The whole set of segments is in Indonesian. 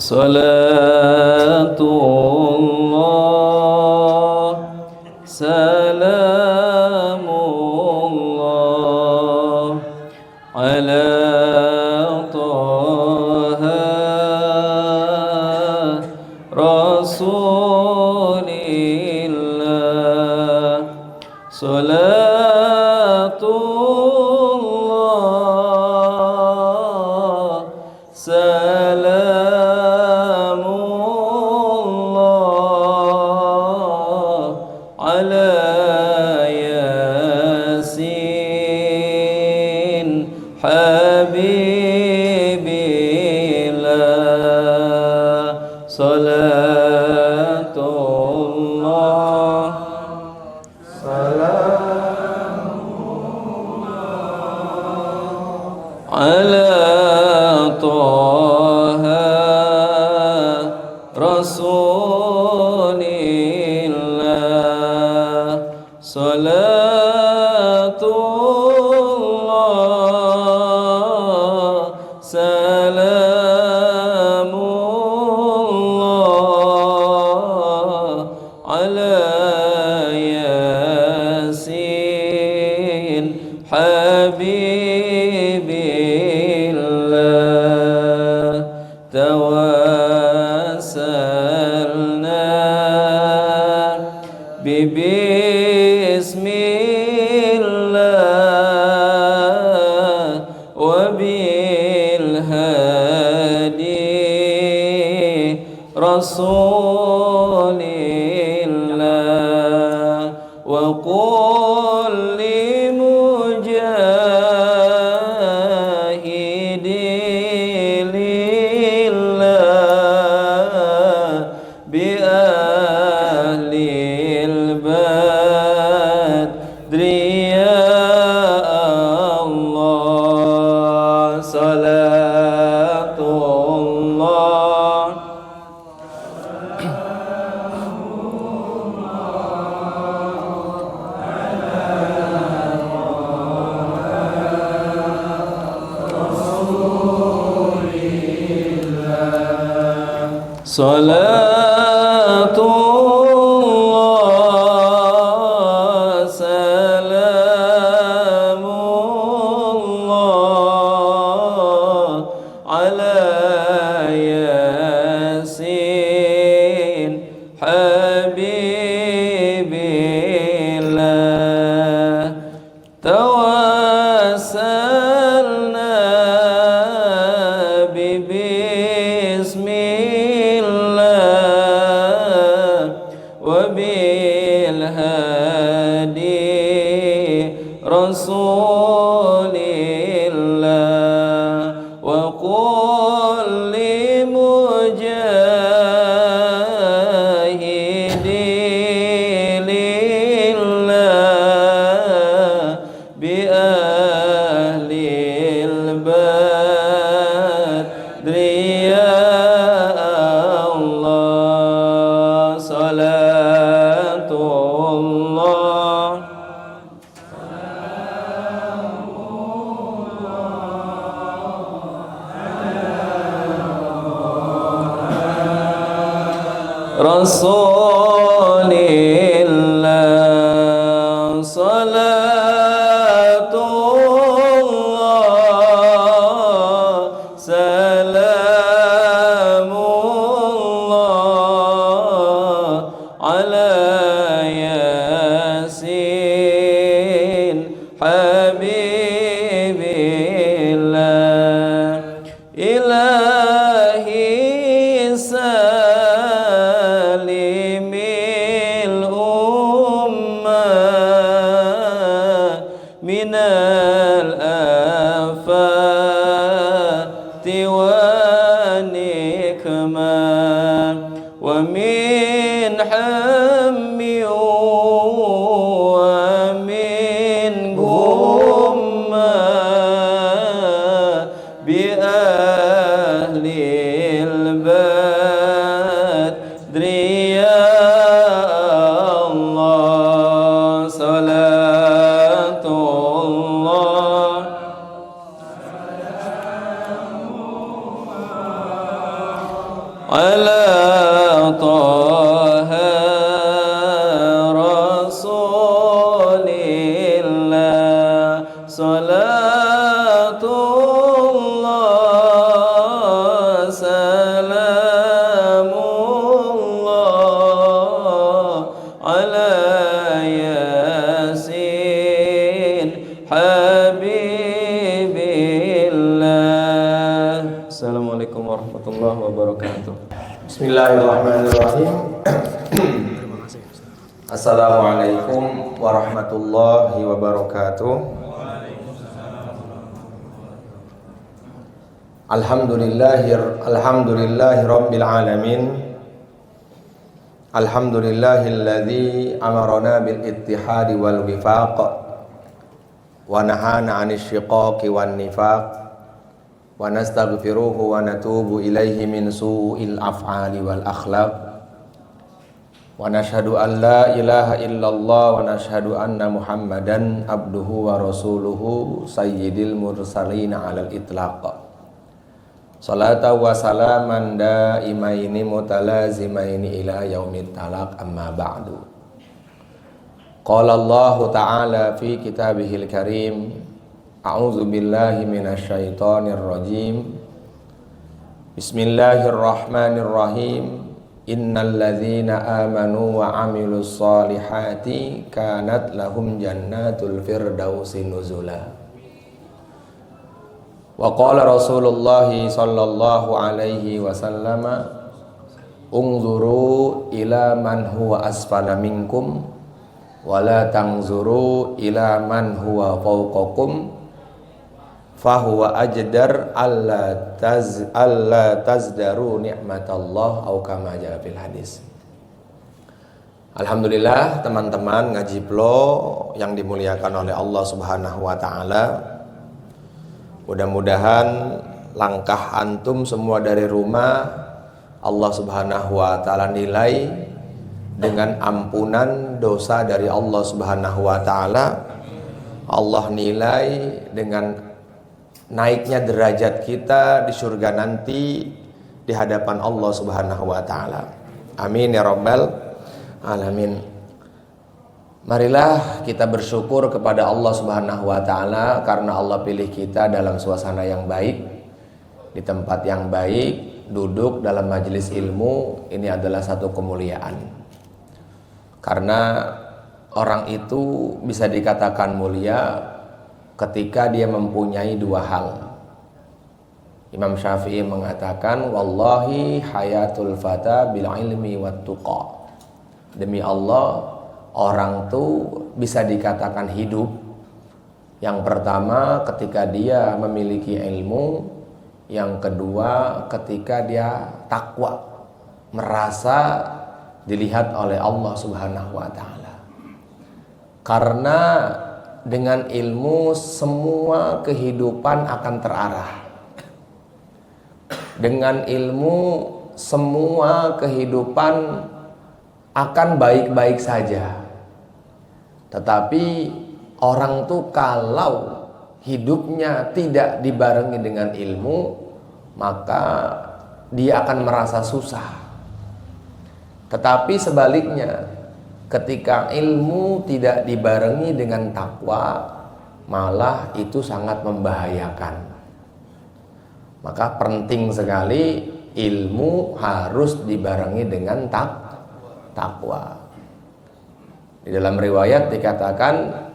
Salatullah salamullah ala Taha Rasulillah. Salatullah salamullah ala Yasin Habibillah. Salatullah ala Taha Rasulillah. Salatullah salamullah ala Yasin Habibillah. Tawassalna bismillah wa bil hadi Rasulillah. Wa qul limujahidi lillah bi ahlil badri ya Allah. Salatullah Salatullah salamullah ala Yasin Habibillah. Tawassalna bismillah wa bil hadi Rasulillah. Wa qul limujahidi lillah bi ahlil badri ya Allah. Salatullah Rasulillah. Salatullah salamullah ala Yasin Habibillah. Ilahi salimil ummah minal afati wa nikmah wa min hammi wa على طه رسول الله صلاة الله سلام الله على ياسين حبيب الله. Assalamualaikum warahmatullahi wabarakatuh. Bismillahirrahmanirrahim. Assalamualaikum warahmatullahi wabarakatuh. Alhamdulillahi rabbil alamin. Alhamdulillahilladzi amarana bil ittihadi wal wifaq wa nahana 'anil syiqaqi wan nifaq wa nastaghfiruhu wa natubu ilaihi min su'il af'ali wal akhlaq wa nashhadu an la ilaha illallah wa nashhadu anna muhammadan abduhu wa rasuluhu sayyidil mursalin alal itlaq salata wa salaman daimaini mutalazimaini ila yaumit talaq amma ba'du. Qala Allah ta'ala fi kitabihil karim, a'udzu billahi minasyaitonir rajim. Bismillahirrahmanirrahim. Innal ladzina amanu wa 'amilus solihati kanat lahum jannatul firdausi nuzula. Wa qala Rasulullah sallallahu alaihi wasallam, unzuru ila man huwa asfala minkum wa la tanzuru ila man huwa fawqakum fahuwa ajdar alla tazdaru ni'matallah au kama jaa fil hadis. Alhamdulillah teman-teman ngaji Plo yang dimuliakan oleh Allah Subhanahu wa taala. Mudah-mudahan langkah antum semua dari rumah Allah Subhanahu wa taala nilai dengan ampunan dosa dari Allah Subhanahu wa taala. Allah nilai dengan naiknya derajat kita di surga nanti di hadapan Allah Subhanahu wa taala. Amin ya rabbal alamin. Marilah kita bersyukur kepada Allah Subhanahu wa taala karena Allah pilih kita dalam suasana yang baik, di tempat yang baik, duduk dalam majelis ilmu. Ini adalah satu kemuliaan. Karena orang itu bisa dikatakan mulia ketika dia mempunyai dua hal. Imam Syafi'i mengatakan, wallahi hayatul fata bil ilmi wat tuqa. Demi Allah, orang tuh bisa dikatakan hidup. Yang pertama ketika dia memiliki ilmu, yang kedua ketika dia takwa, merasa dilihat oleh Allah Subhanahu wa taala. Karena dengan ilmu semua kehidupan akan terarah. Dengan ilmu semua kehidupan akan baik-baik saja. Tetapi orang tuh kalau hidupnya tidak dibarengi dengan ilmu, maka dia akan merasa susah. Tetapi sebaliknya, ketika ilmu tidak dibarengi dengan takwa, malah itu sangat membahayakan. Maka penting sekali ilmu harus dibarengi dengan takwa. Di dalam riwayat dikatakan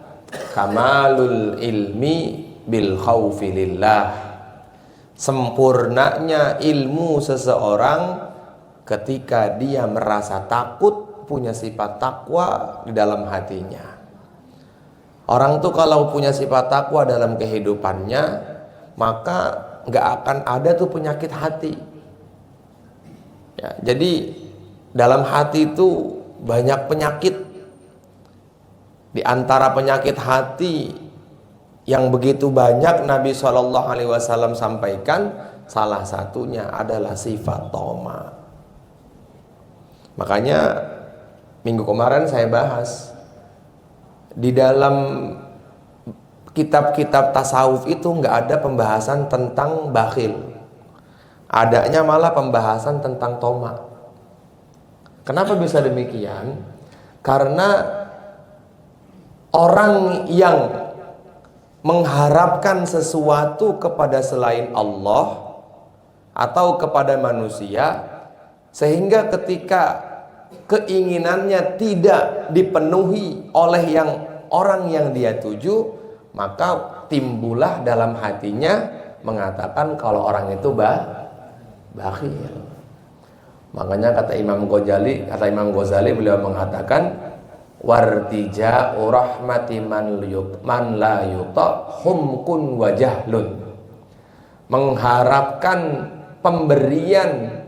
kamalul ilmi bil khaufi lillah. Sempurnanya ilmu seseorang ketika dia merasa takut, punya sifat takwa di dalam hatinya. Orang tuh kalau punya sifat takwa dalam kehidupannya, maka nggak akan ada tuh penyakit hati. Ya, jadi dalam hati itu banyak penyakit. Di antara penyakit hati yang begitu banyak Nabi SAW sampaikan, salah satunya adalah sifat toma. Makanya minggu kemarin saya bahas di dalam kitab-kitab tasawuf itu nggak ada pembahasan tentang bakhil. adanya malah pembahasan tentang tamak. Kenapa bisa demikian? Karena orang yang mengharapkan sesuatu kepada selain Allah atau kepada manusia, sehingga ketika keinginannya tidak dipenuhi oleh orang yang dia tuju, maka timbullah dalam hatinya mengatakan kalau orang itu bakhil. Makanya kata Imam Ghazali beliau mengatakan wartija'u rahmati man la yuta humkun wa jahlun. Mengharapkan pemberian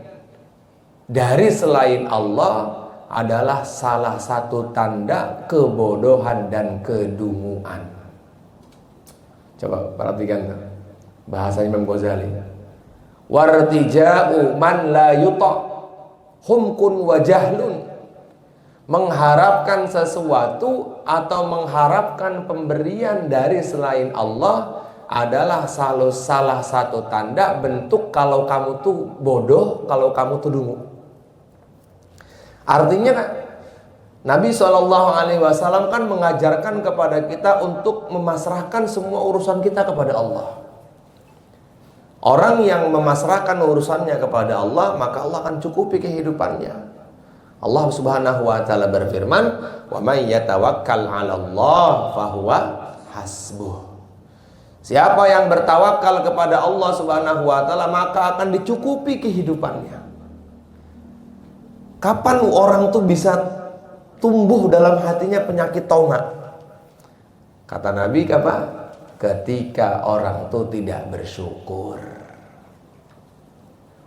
dari selain Allah adalah salah satu tanda kebodohan dan kedunguan. Coba perhatikan bahasa Imam Ghazali. Wartija'u man la yuta humkun wa jahlun. Mengharapkan sesuatu atau mengharapkan pemberian dari selain Allah adalah salah satu tanda bentuk kalau kamu tuh bodoh, kalau kamu tuh dungu. Artinya kan Nabi SAW kan mengajarkan kepada kita untuk memasrahkan semua urusan kita kepada Allah. Orang yang memasrahkan urusannya kepada Allah, maka Allah akan cukupi kehidupannya. Allah Subhanahu wa taala berfirman, "Wa may yatawakkal 'alallah fahuwa hasbuh." Siapa yang bertawakal kepada Allah Subhanahu wa taala, maka akan dicukupi kehidupannya. Kapan orang tuh bisa tumbuh dalam hatinya penyakit tamak? Kata Nabi apa? Ketika orang tuh tidak bersyukur.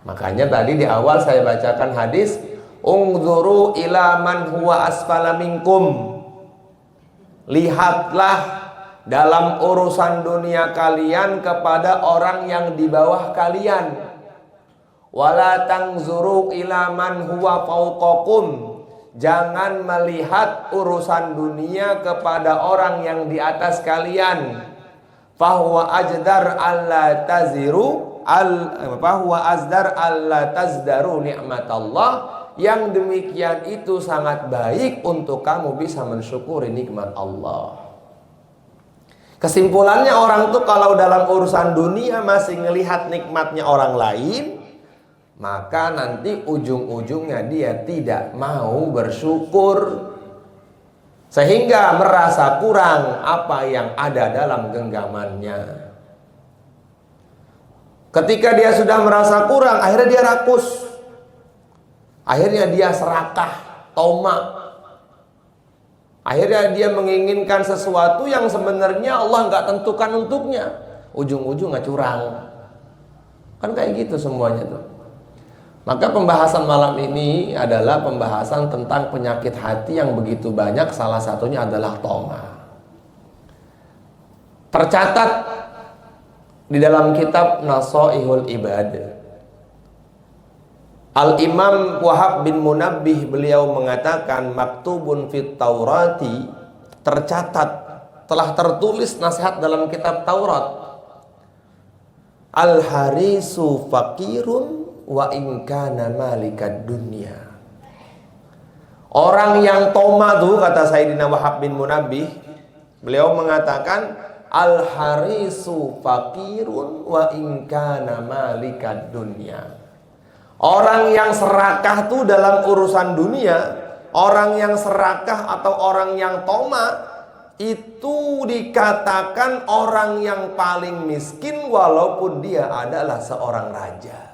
Makanya tadi di awal saya bacakan hadis, "Ungzuru ila man huwa asfala minkum." Lihatlah dalam urusan dunia kalian kepada orang yang di bawah kalian. Wala tangzuru ila man huwa fawqakum. Jangan melihat urusan dunia kepada orang yang di atas kalian. Fahuwa ajdar alla taziru fahuwa azdar alla tazdaru nikmatallah. Yang demikian itu sangat baik untuk kamu bisa mensyukuri nikmat Allah. Kesimpulannya, orang tuh kalau dalam urusan dunia masih ngelihat nikmatnya orang lain, maka nanti ujung-ujungnya dia tidak mau bersyukur, sehingga merasa kurang apa yang ada dalam genggamannya. Ketika dia sudah merasa kurang, akhirnya dia rakus, akhirnya dia serakah, tamak, akhirnya dia menginginkan sesuatu yang sebenarnya Allah nggak tentukan untuknya, ujung-ujungnya curang. Kan kayak gitu semuanya tuh. Maka pembahasan malam ini adalah pembahasan tentang penyakit hati yang begitu banyak, salah satunya adalah tamak. Tercatat di dalam kitab Nasaihul Ibad, Al-Imam Wahab bin Munabbih beliau mengatakan, maktubun fit Taurati, tercatat, telah tertulis nasihat dalam kitab Taurat, al-harisu fakirun wa in kana malikad dunya. Orang yang tamak tuh, kata Sayyidina Wahab bin Munabbih, beliau mengatakan al-harisu fakirun wa in kana malikad dunya. Orang yang serakah tuh dalam urusan dunia, orang yang serakah atau orang yang tamak itu dikatakan orang yang paling miskin walaupun dia adalah seorang raja.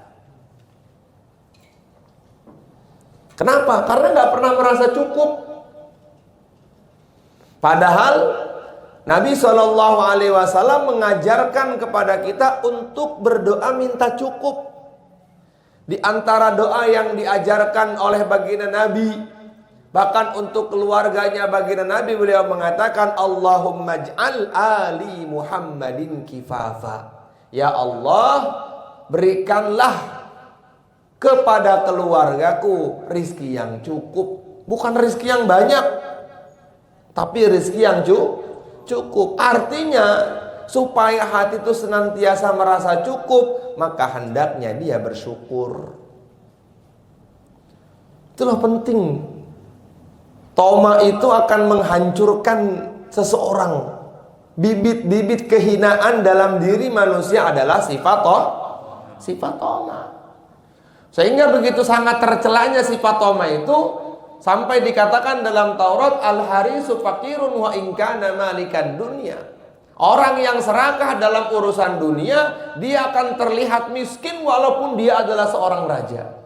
Kenapa? Karena nggak pernah merasa cukup. Padahal Nabi SAW mengajarkan kepada kita untuk berdoa minta cukup. Di antara doa yang diajarkan oleh baginda Nabi, bahkan untuk keluarganya baginda Nabi, beliau mengatakan, Allahumma ij'al ali Muhammadin kifafa. Ya Allah, berikanlah kepada keluargaku rizki yang cukup. Bukan rizki yang banyak, tapi rizki yang cukup. Artinya supaya hati itu senantiasa merasa cukup, maka hendaknya dia bersyukur. Itulah penting. Toma itu akan menghancurkan seseorang. Bibit-bibit kehinaan dalam diri manusia adalah sifat toma. Sehingga begitu sangat tercelanya sifat toma itu, sampai dikatakan dalam Taurat, al-harisu fakirun wa in kana malikad dunya. Orang yang serakah dalam urusan dunia, dia akan terlihat miskin walaupun dia adalah seorang raja.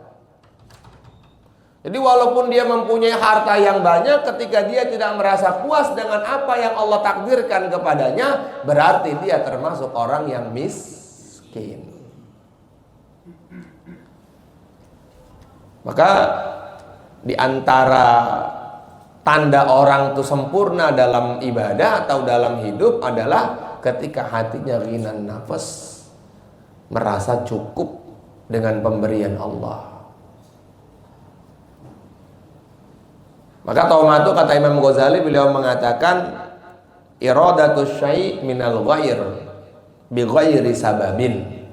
Jadi walaupun dia mempunyai harta yang banyak, ketika dia tidak merasa puas dengan apa yang Allah takdirkan kepadanya, berarti dia termasuk orang yang miskin. Maka di antara tanda orang itu sempurna dalam ibadah atau dalam hidup adalah ketika hatinya ghinan nafas, merasa cukup dengan pemberian Allah. Maka toma itu kata Imam Ghazali, beliau mengatakan iradatus syai' minal ghair bi ghairi sababin.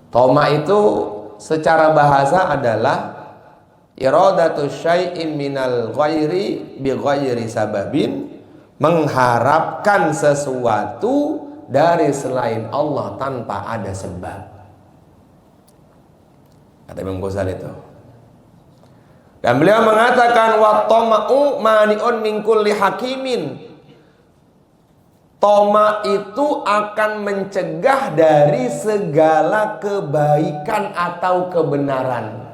Toma itu secara bahasa adalah iradatus syai'in minal ghairi bi ghairi sababin, mengharapkan sesuatu dari selain Allah tanpa ada sebab. Kata Imam Ghazali itu. Dan beliau mengatakan wa tama'u mani'un min kulli hakimin. Toma itu akan mencegah dari segala kebaikan atau kebenaran.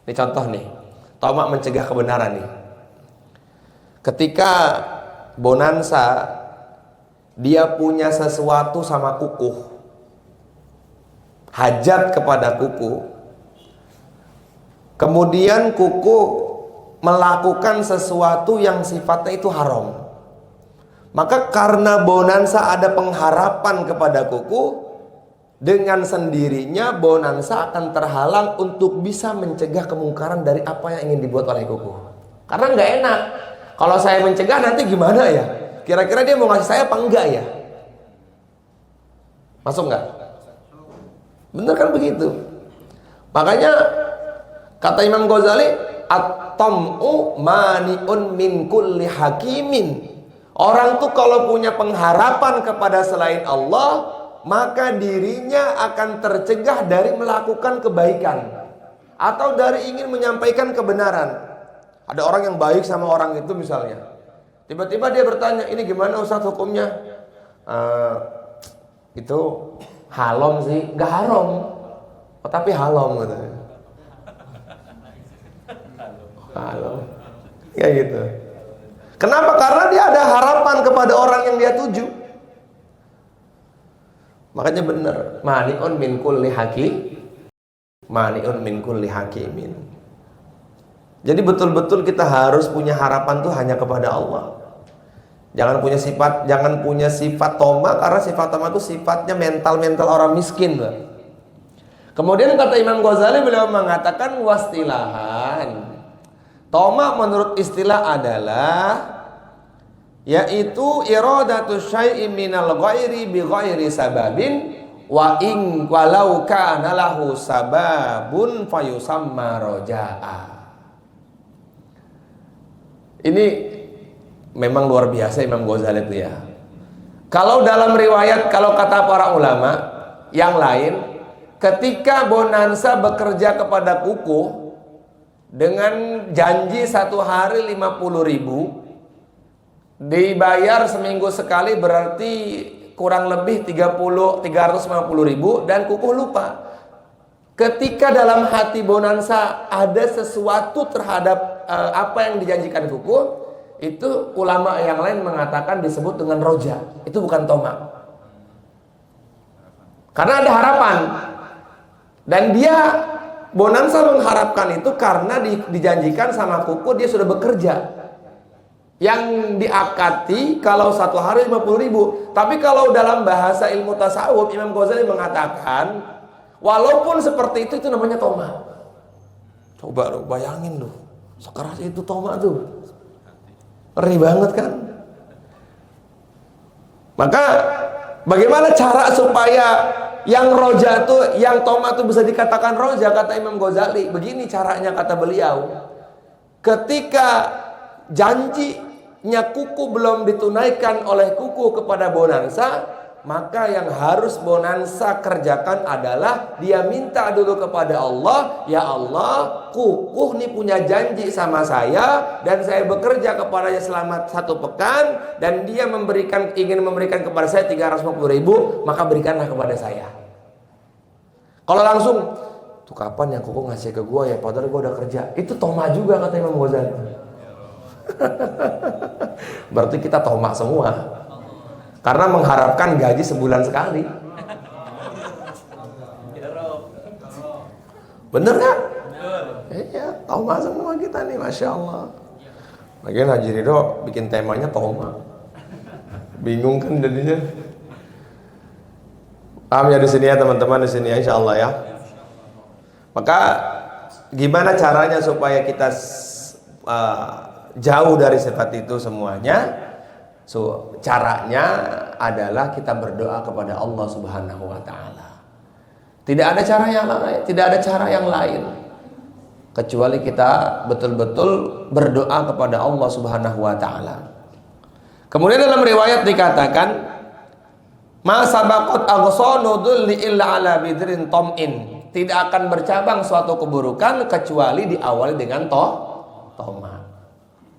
Ini contoh nih. Toma mencegah kebenaran nih. Ketika bonansa, dia punya sesuatu sama kukuh, hajat kepada kukuh. Kemudian kuku melakukan sesuatu yang sifatnya itu haram. Maka karena bonansa ada pengharapan kepada kuku, dengan sendirinya bonansa akan terhalang untuk bisa mencegah kemungkaran dari apa yang ingin dibuat oleh kuku. Karena nggak enak. Kalau saya mencegah nanti gimana ya? Kira-kira dia mau ngasih saya apa enggak ya? Masuk nggak? Bener kan begitu? Makanya kata Imam Ghazali, at-tam'u mani'un min kulli hakimin. Orang tuh kalau punya pengharapan kepada selain Allah, maka dirinya akan tercegah dari melakukan kebaikan atau dari ingin menyampaikan kebenaran. Ada orang yang baik sama orang itu misalnya, tiba-tiba dia bertanya, ini gimana Ustaz hukumnya? Itu haram sih, nggak haram, tapi haram katanya. Halo. Ya gitu. Kenapa? Karena dia ada harapan kepada orang yang dia tuju. Makanya benar, mani'un min kulli mani'un min kulli hakimin. Jadi betul-betul kita harus punya harapan tuh hanya kepada Allah. Jangan punya sifat toma, karena sifat toma itu sifatnya mental orang miskin, Bang. Kemudian kata Imam Ghazali, beliau mengatakan wastilahan, toma menurut istilah adalah yaitu iradatus syai'i minal ghairi bi ghairi sababin wa in walau kana lahu sababun fayusamma roja'a. Ini memang luar biasa Imam Ghazali itu ya. Kalau dalam riwayat, kalau kata para ulama yang lain, ketika bonansa bekerja kepada kuku dengan janji satu hari 50.000, dibayar seminggu sekali, berarti kurang lebih 350.000, dan kukuh lupa. Ketika dalam hati bonansa ada sesuatu terhadap apa yang dijanjikan kukuh, itu ulama yang lain mengatakan disebut dengan roja. Itu bukan toma, karena ada harapan. Dan dia bonansa mengharapkan itu karena dijanjikan sama kuku dia sudah bekerja. Yang diakati kalau satu hari 50.000. Tapi kalau dalam bahasa ilmu tasawuf, Imam Ghazali mengatakan walaupun seperti itu namanya toma. Coba lu bayangin lu, sekeras itu toma tuh, ngeri banget kan. Maka bagaimana cara supaya yang roja tuh, yang toma tuh bisa dikatakan roja? Kata Imam Ghazali, begini caranya kata beliau. Ketika janjinya kuku belum ditunaikan oleh kuku kepada bonansa, maka yang harus bonansa kerjakan adalah dia minta dulu kepada Allah, ya Allah, kukuh nih punya janji sama saya dan saya bekerja kepadanya selama 1 pekan dan dia ingin memberikan kepada saya 350.000, maka berikanlah kepada saya. Kalau langsung, tuh kapan yang kukuh ngasih ke gua ya, padahal gua udah kerja, itu toma juga kata Imam Ghazali. Berarti kita toma semua. Karena mengharapkan gaji sebulan sekali. Bener gak? Iya, toma semua kita nih, Masya Allah. Lagian Haji Ridho bikin temanya toma. Bingung kan jadinya. Paham ya di sini ya teman-teman, di sini ya insya Allah ya. Maka gimana caranya supaya kita jauh dari sifat itu semuanya? Caranya adalah kita berdoa kepada Allah Subhanahu wa taala. Tidak ada cara yang lain, tidak ada cara yang lain kecuali kita betul-betul berdoa kepada Allah Subhanahu wa taala. Kemudian dalam riwayat dikatakan, "Ma sabaqat aghsanu dhulli illa ala bidrin tom'in." Tidak akan bercabang suatu keburukan kecuali diawali dengan toma.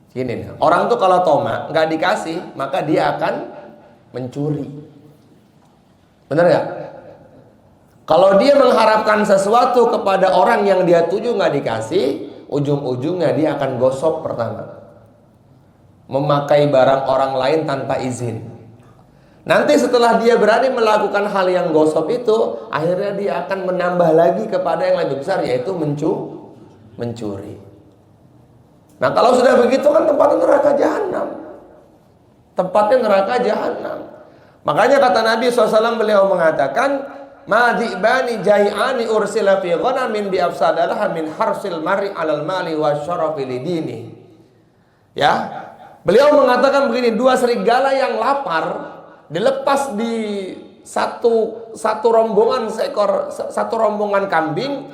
Gini nih, orang tuh kalau toma nggak dikasih, maka dia akan mencuri. Bener nggak? Kalau dia mengharapkan sesuatu kepada orang yang dia tuju nggak dikasih, ujung-ujungnya dia akan gosok pertama, memakai barang orang lain tanpa izin. Nanti setelah dia berani melakukan hal yang gosok itu, akhirnya dia akan menambah lagi kepada yang lebih besar, yaitu mencuri. Nah kalau sudah begitu kan tempatnya neraka jahanam. Tempatnya neraka jahanam. Makanya kata Nabi SAW, beliau mengatakan, "Madhibani jai'ani ursila fi ghanamin bi afsadalaha min harsil mari alal mali wa syarafi lidini." Ya, beliau mengatakan begini, 2 serigala yang lapar dilepas di satu rombongan satu rombongan kambing,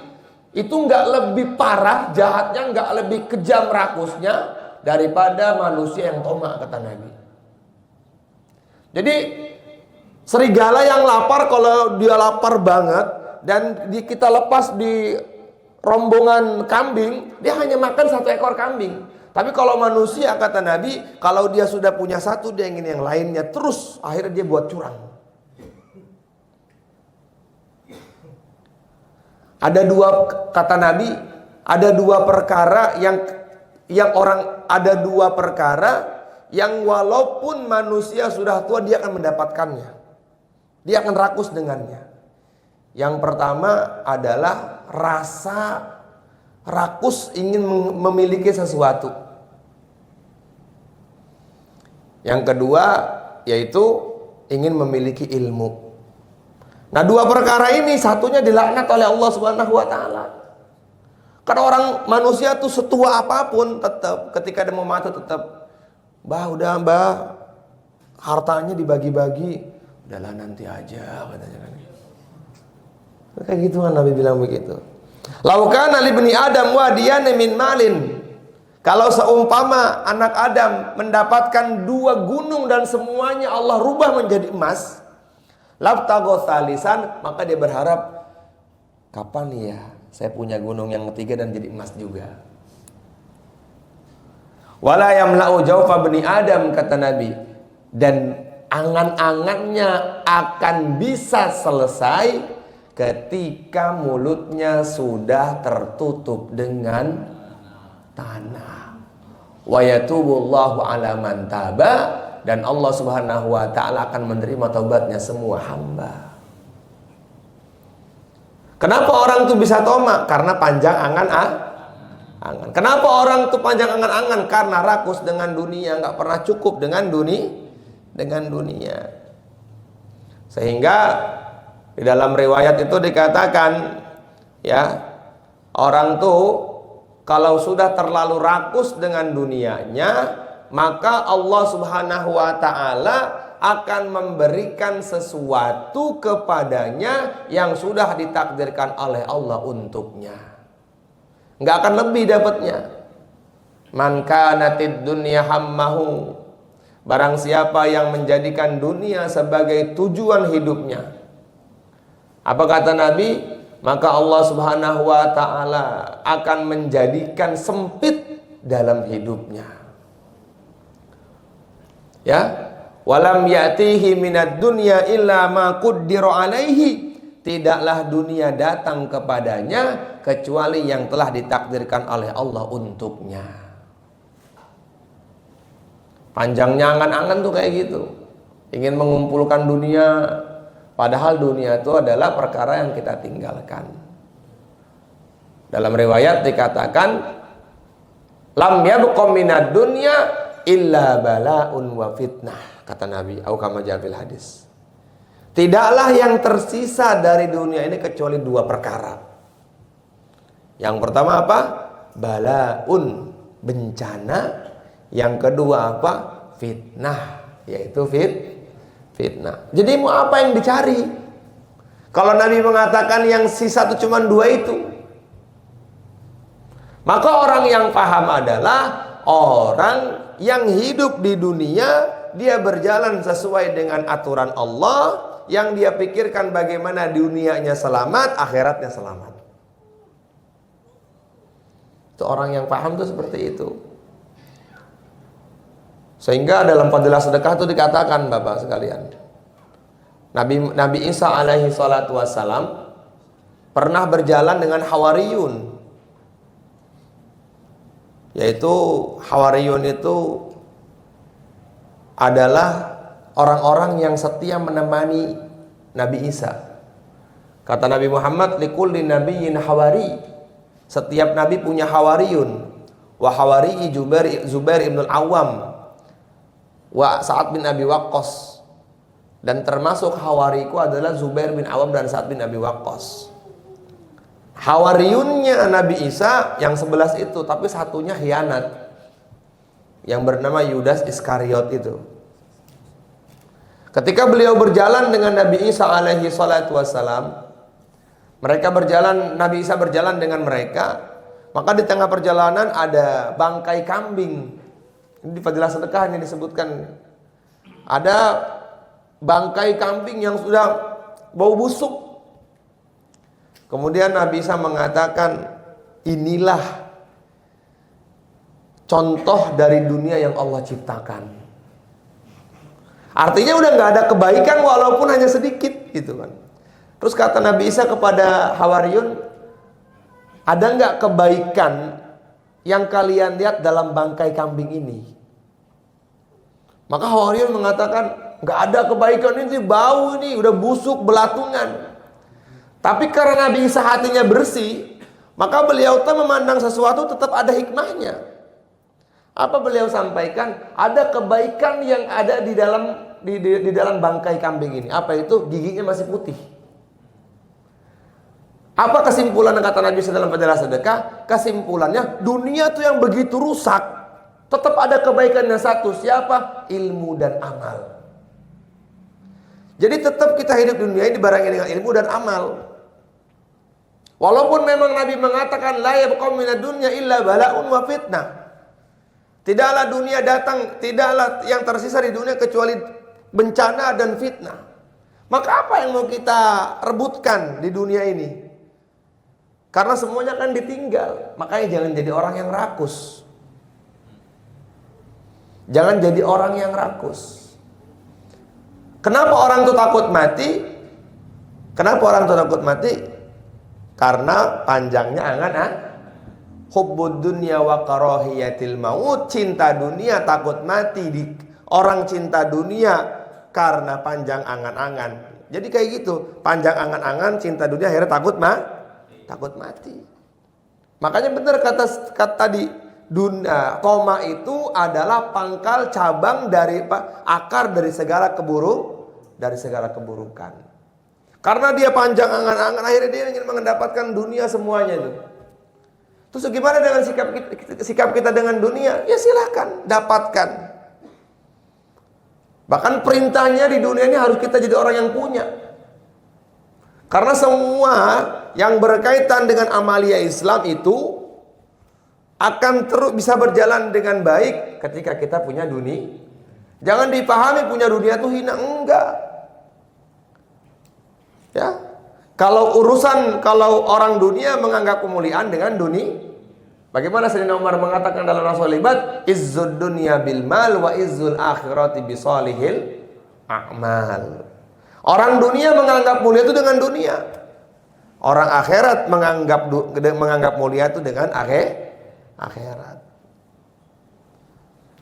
itu nggak lebih parah jahatnya, nggak lebih kejam rakusnya daripada manusia yang toma, kata Nabi. Jadi serigala yang lapar, kalau dia lapar banget dan kita lepas di rombongan kambing, dia hanya makan 1 ekor kambing. Tapi kalau manusia, kata Nabi, kalau dia sudah punya 1, dia ingin yang lainnya, terus akhirnya dia buat curang. Ada 2, kata Nabi, ada 2 perkara ada 2 perkara yang walaupun manusia sudah tua dia akan mendapatkannya. Dia akan rakus dengannya. Yang pertama adalah rasa rakus ingin memiliki sesuatu. Yang kedua yaitu ingin memiliki ilmu. Nah 2 perkara ini satunya dilaknat oleh Allah Subhanahu wa taala. Karena orang manusia tuh setua apapun tetap ketika dia mau mati tetap, udah hartanya dibagi-bagi, udahlah nanti aja katanya kan. Kayak gitu kan Nabi bilang begitu. Laukana li ibni Adam wadiyan min malin. Kalau seumpama anak Adam mendapatkan 2 gunung dan semuanya Allah rubah menjadi emas, labtago salisan, maka dia berharap, kapan ya saya punya gunung yang ketiga dan jadi emas juga. Wala yamla'u jawfa bani Adam, kata Nabi, dan angan-angannya akan bisa selesai ketika mulutnya sudah tertutup dengan tanah. Wa yatubullahu ala man taba, dan Allah Subhanahu wa taala akan menerima taubatnya semua hamba. Kenapa orang itu bisa toma? Karena panjang angan-angan. Kenapa orang itu panjang angan-angan? Karena rakus dengan dunia, nggak pernah cukup dengan dunia. Sehingga di dalam riwayat itu dikatakan, ya, orang tuh kalau sudah terlalu rakus dengan dunianya, maka Allah Subhanahu wa taala akan memberikan sesuatu kepadanya yang sudah ditakdirkan oleh Allah untuknya. Nggak akan lebih dapatnya. Man kanatid dunya hammahu, barang siapa yang menjadikan dunia sebagai tujuan hidupnya, apa kata Nabi? Maka Allah Subhanahu wa ta'ala akan menjadikan sempit dalam hidupnya. Ya, walam ya'tihi minad dunya illa ma qaddara alaihi, tidaklah dunia datang kepadanya kecuali yang telah ditakdirkan oleh Allah untuknya. Panjangnya angan-angan tuh kayak gitu, ingin mengumpulkan dunia, padahal dunia itu adalah perkara yang kita tinggalkan. Dalam riwayat dikatakan, lam yabqa minad dunya illa bala'un wa fitnah, kata Nabi, au kama jaa fil hadis. Tidaklah yang tersisa dari dunia ini kecuali dua perkara. Yang pertama apa? Bala'un, bencana. Yang kedua apa? Fitnah, yaitu fitnah. Jadi mau apa yang dicari? Kalau Nabi mengatakan yang sisa itu cuma dua itu, maka orang yang paham adalah orang yang hidup di dunia, dia berjalan sesuai dengan aturan Allah, yang dia pikirkan bagaimana dunianya selamat, akhiratnya selamat. Itu orang yang paham tuh seperti itu. Sehingga dalam fadilah sedekah itu dikatakan, Bapak sekalian, Nabi Isa alaihi salatu wassalam pernah berjalan dengan Hawariyun. Yaitu Hawariyun itu adalah orang-orang yang setia menemani Nabi Isa. Kata Nabi Muhammad, likulli nabiyyin hawari, setiap nabi punya Hawariyun. Wa hawari'i Zubair ibn al-Awwam wa Sa'ad bin Abi Waqqas, dan termasuk hawariku adalah Zubair bin Awam dan Sa'ad bin Abi Waqqas. Hawariyunnya Nabi Isa yang 11 itu, tapi satunya khianat, yang bernama Yudas Iskariot itu. Ketika beliau berjalan dengan Nabi Isa alaihi salatu wassalam, Nabi Isa berjalan dengan mereka, maka di tengah perjalanan ada bangkai kambing. Di fadilah sedekah ini disebutkan, ada bangkai kambing yang sudah bau busuk. Kemudian Nabi Isa mengatakan, inilah contoh dari dunia yang Allah ciptakan. Artinya udah nggak ada kebaikan walaupun hanya sedikit gitu kan. Terus kata Nabi Isa kepada Hawariyun, ada nggak kebaikan yang kalian lihat dalam bangkai kambing ini? Maka Hawariyun mengatakan, nggak ada kebaikan, ini bau, ini udah busuk belatungan. Tapi karena Nabi Isa hatinya bersih, maka beliau memandang sesuatu tetap ada hikmahnya. Apa beliau sampaikan? Ada kebaikan yang ada di dalam bangkai kambing ini. Apa itu? Giginya masih putih. Apa kesimpulan kata Nabi Isa dalam fadilah sedekah? Kesimpulannya, dunia tuh yang begitu rusak, tetap ada kebaikannya satu. Siapa? Ilmu dan amal. Jadi tetap kita hidup di dunia ini dibarengi dengan ilmu dan amal. Walaupun memang Nabi mengatakan la yabqa minad dunya illa bala'un wa fitnah. Tidaklah dunia datang, tidaklah yang tersisa di dunia kecuali bencana dan fitnah. Maka apa yang mau kita rebutkan di dunia ini? Karena semuanya akan ditinggal. Makanya jangan jadi orang yang rakus. Jangan jadi orang yang rakus. Kenapa orang itu takut mati? Kenapa orang itu takut mati? Karena panjangnya angan hubbud dunya wa karahiyatil maut, cinta dunia, takut mati. Orang cinta dunia karena panjang angan-angan. Jadi kayak gitu, panjang angan-angan, cinta dunia, akhirnya takut mati. Makanya benar kata tadi, toma itu adalah pangkal cabang dari akar dari segala keburukan. Karena dia panjang angan-angan, akhirnya dia ingin mendapatkan dunia semuanya itu. Terus gimana dengan sikap kita dengan dunia? Ya silakan, dapatkan. Bahkan perintahnya di dunia ini harus kita jadi orang yang punya. Karena semua yang berkaitan dengan amalia Islam itu akan terus bisa berjalan dengan baik ketika kita punya dunia. Jangan dipahami punya dunia itu hina, enggak. Ya. Kalau orang dunia menganggap kemuliaan dengan dunia, bagaimana Sayyidina Umar mengatakan dalam Rasul Libat, izzud dunya bil mal wa izzul akhirati bi salihil a'mal. Orang dunia menganggap mulia itu dengan dunia. Orang akhirat menganggap mulia itu dengan akhirat.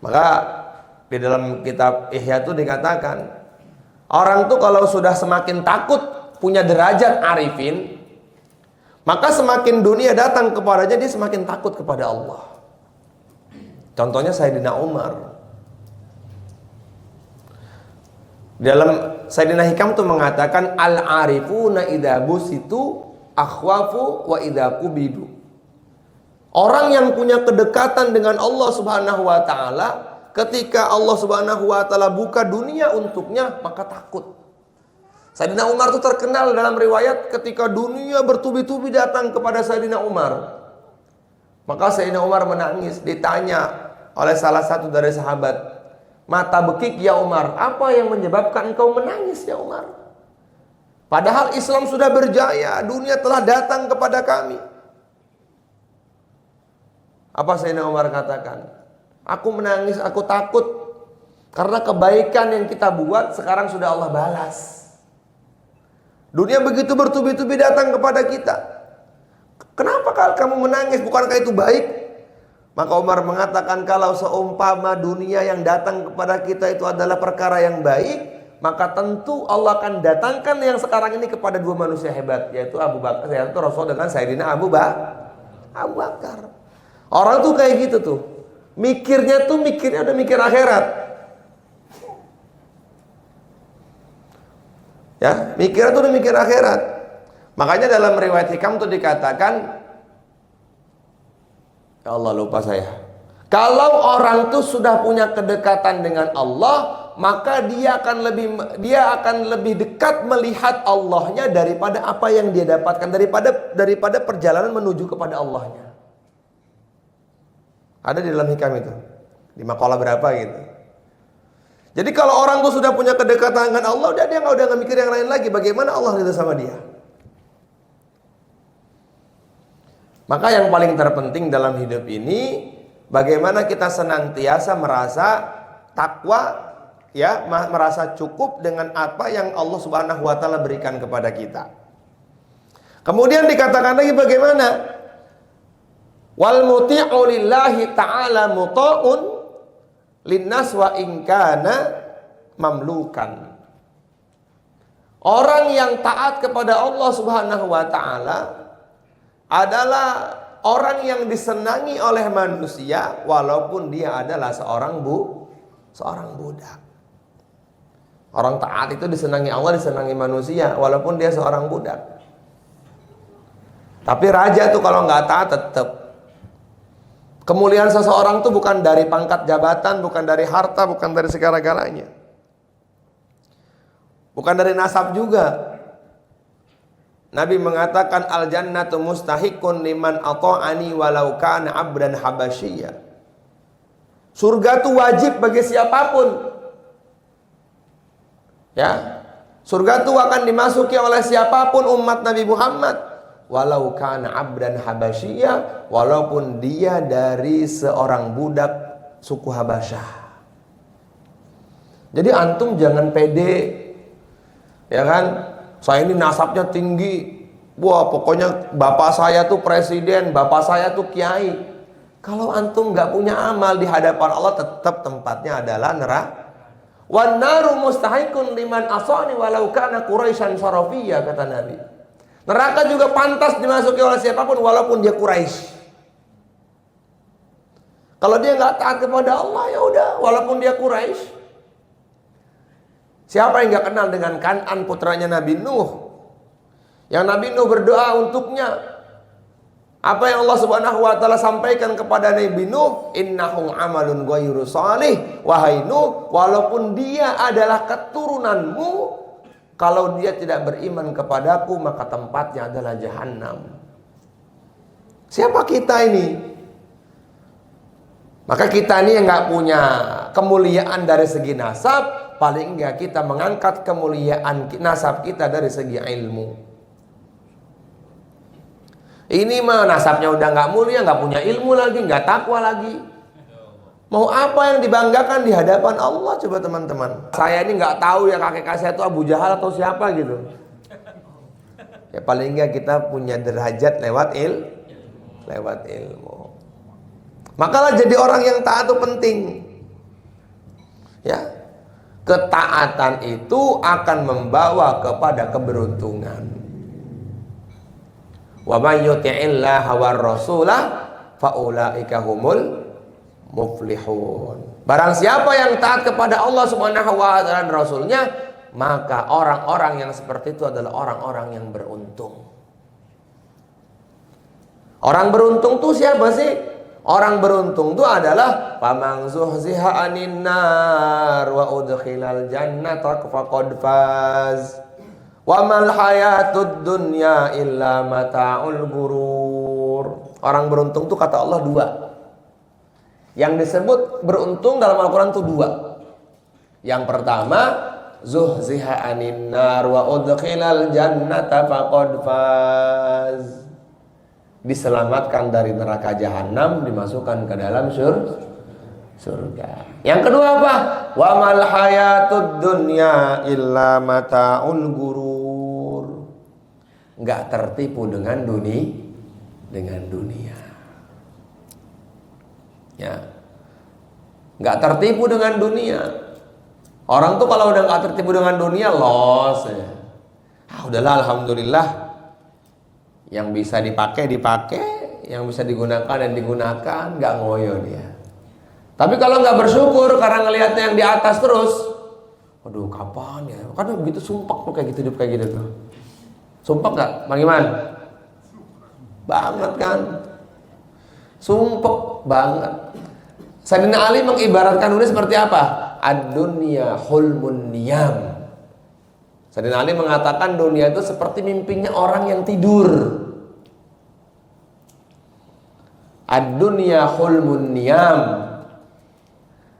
Maka di dalam kitab Ihya itu dikatakan, orang tuh kalau sudah semakin takut punya derajat arifin, maka semakin dunia datang kepadanya, dia semakin takut kepada Allah. Contohnya Sayyidina Umar. Dalam Sayyidina Hikam itu mengatakan, al-arifuna idza busitu akhwafu wa idza kubidu. Orang yang punya kedekatan dengan Allah Subhanahu wa taala, ketika Allah Subhanahu wa taala buka dunia untuknya, maka takut. Sayyidina Umar itu terkenal dalam riwayat ketika dunia bertubi-tubi datang kepada Sayyidina Umar. Maka Sayyidina Umar menangis, ditanya oleh salah satu dari sahabat, "Mata bekik ya Umar, apa yang menyebabkan engkau menangis ya Umar? Padahal Islam sudah berjaya, dunia telah datang kepada kami." Apa Sayyidina Umar katakan? "Aku menangis, aku takut karena kebaikan yang kita buat sekarang sudah Allah balas. Dunia begitu bertubi-tubi datang kepada kita. Kenapa kamu menangis? Bukankah itu baik?" Maka Umar mengatakan, kalau seumpama dunia yang datang kepada kita itu adalah perkara yang baik, maka tentu Allah akan datangkan yang sekarang ini kepada dua manusia hebat, yaitu Abu Bakar, yaitu Rasul dengan Sayyidina Abu Bakar. Orang tuh kayak gitu tuh. Mikirnya udah mikir akhirat. Ya, mikirnya tuh udah mikir akhirat. Makanya dalam riwayat Hikam tuh dikatakan, ya Allah lupa saya. Kalau orang tuh sudah punya kedekatan dengan Allah, maka dia akan lebih dekat melihat Allahnya daripada apa yang dia dapatkan, daripada perjalanan menuju kepada Allahnya. Ada di dalam Hikam itu. Di makalah berapa gitu. Jadi kalau orang tuh sudah punya kedekatan dengan Allah, dia nggak mikir yang lain lagi. Bagaimana Allah ridha sama dia? Maka yang paling terpenting dalam hidup ini, bagaimana kita senantiasa merasa takwa, ya, merasa cukup dengan apa yang Allah Subhanahu wa taala berikan kepada kita. Kemudian dikatakan lagi bagaimana? Wal muti'u lillahi ta'ala muta'un linnas wa ingkana mamlukan. Orang yang taat kepada Allah Subhanahu wa taala adalah orang yang disenangi oleh manusia walaupun dia adalah seorang budak. Orang taat itu disenangi Allah, disenangi manusia walaupun dia seorang budak. Tapi raja tuh kalau nggak taat tetap. Kemuliaan seseorang itu bukan dari pangkat jabatan, bukan dari harta, bukan dari segala-galanya. Bukan dari nasab juga. Nabi mengatakan al-jannatu mustahiqun liman ata'ani walau kana 'abdan habasyiyya. Surga itu wajib bagi siapapun. Ya. Surga itu akan dimasuki oleh siapapun umat Nabi Muhammad. Walau kana 'abdan habasyiyya, walaupun dia dari seorang budak suku Habasyah. Jadi antum jangan pede. Ya kan? Saya ini nasabnya tinggi. Wah, pokoknya bapak saya tuh presiden, bapak saya tuh kiai. Kalau antum nggak punya amal di hadapan Allah, tetap tempatnya adalah neraka. Wan naru mustahiqun liman asani walau kana Quraisyan syarafiyya, kata Nabi. Neraka juga pantas dimasuki oleh siapapun walaupun dia Quraisy. Kalau dia nggak taat kepada Allah, ya udah, walaupun dia Quraisy. Siapa yang nggak kenal dengan Kan'an putranya Nabi Nuh? Yang Nabi Nuh berdoa untuknya. Apa yang Allah Subhanahu wa taala sampaikan kepada Nabi Nuh, innahu amalun ghairu shalih, wahai Nuh, walaupun dia adalah keturunanmu, kalau dia tidak beriman kepadaku maka tempatnya adalah jahanam. Siapa kita ini? Maka kita ini yang nggak punya kemuliaan dari segi nasab, paling enggak kita mengangkat kemuliaan nasab kita dari segi ilmu. Ini mah nasabnya udah nggak mulia, nggak punya ilmu lagi, nggak takwa lagi. Mau apa yang dibanggakan di hadapan Allah, coba teman-teman? Saya ini nggak tahu ya kakek saya itu Abu Jahal atau siapa gitu. Ya paling nggak kita punya derajat lewat ilmu. Makalah jadi orang yang taat itu penting. Ya, ketaatan itu akan membawa kepada keberuntungan. Wa may yuti'illaha war rasulah faulaika humul muflihun. Barang siapa yang taat kepada Allah Subhanahu wa taala dan rasulnya, maka orang-orang yang seperti itu adalah orang-orang yang beruntung. Orang beruntung itu siapa sih? Orang beruntung itu adalah faman zuhziha 'anil nar wa udkhilal jannata faqad faz. Wa mal hayatud dunya illa mata'ul ghurur. Orang beruntung itu kata Allah dua. Yang disebut beruntung dalam Al-Quran itu dua. Yang pertama, zuhziha 'anil nar wa udkhilal jannata faqad faz. Diselamatkan dari neraka jahanam, dimasukkan ke dalam surga. Yang kedua apa? Wa mal hayatud dunya illa mata'ul ghurur. Enggak tertipu dengan dunia. Ya. Enggak tertipu dengan dunia. Orang tuh kalau udah enggak tertipu dengan dunia loss ya. Udahlah alhamdulillah. Yang bisa dipakai, yang bisa digunakan dan digunakan, enggak ngoyo dia. Tapi kalau nggak bersyukur karena ngelihatnya yang di atas terus, aduh kapan ya? Kan begitu sumpek tuh kayak gitu, hidup kayak gitu tuh. Sumpek nggak, Bang Iman? Banget kan? Sumpek banget. Sayyidina Ali mengibaratkan dunia seperti apa? Ad-dunya hulmun niyam. Sayyidina Ali mengatakan dunia itu seperti mimpinya orang yang tidur. Ad-dunya hulmun niyam.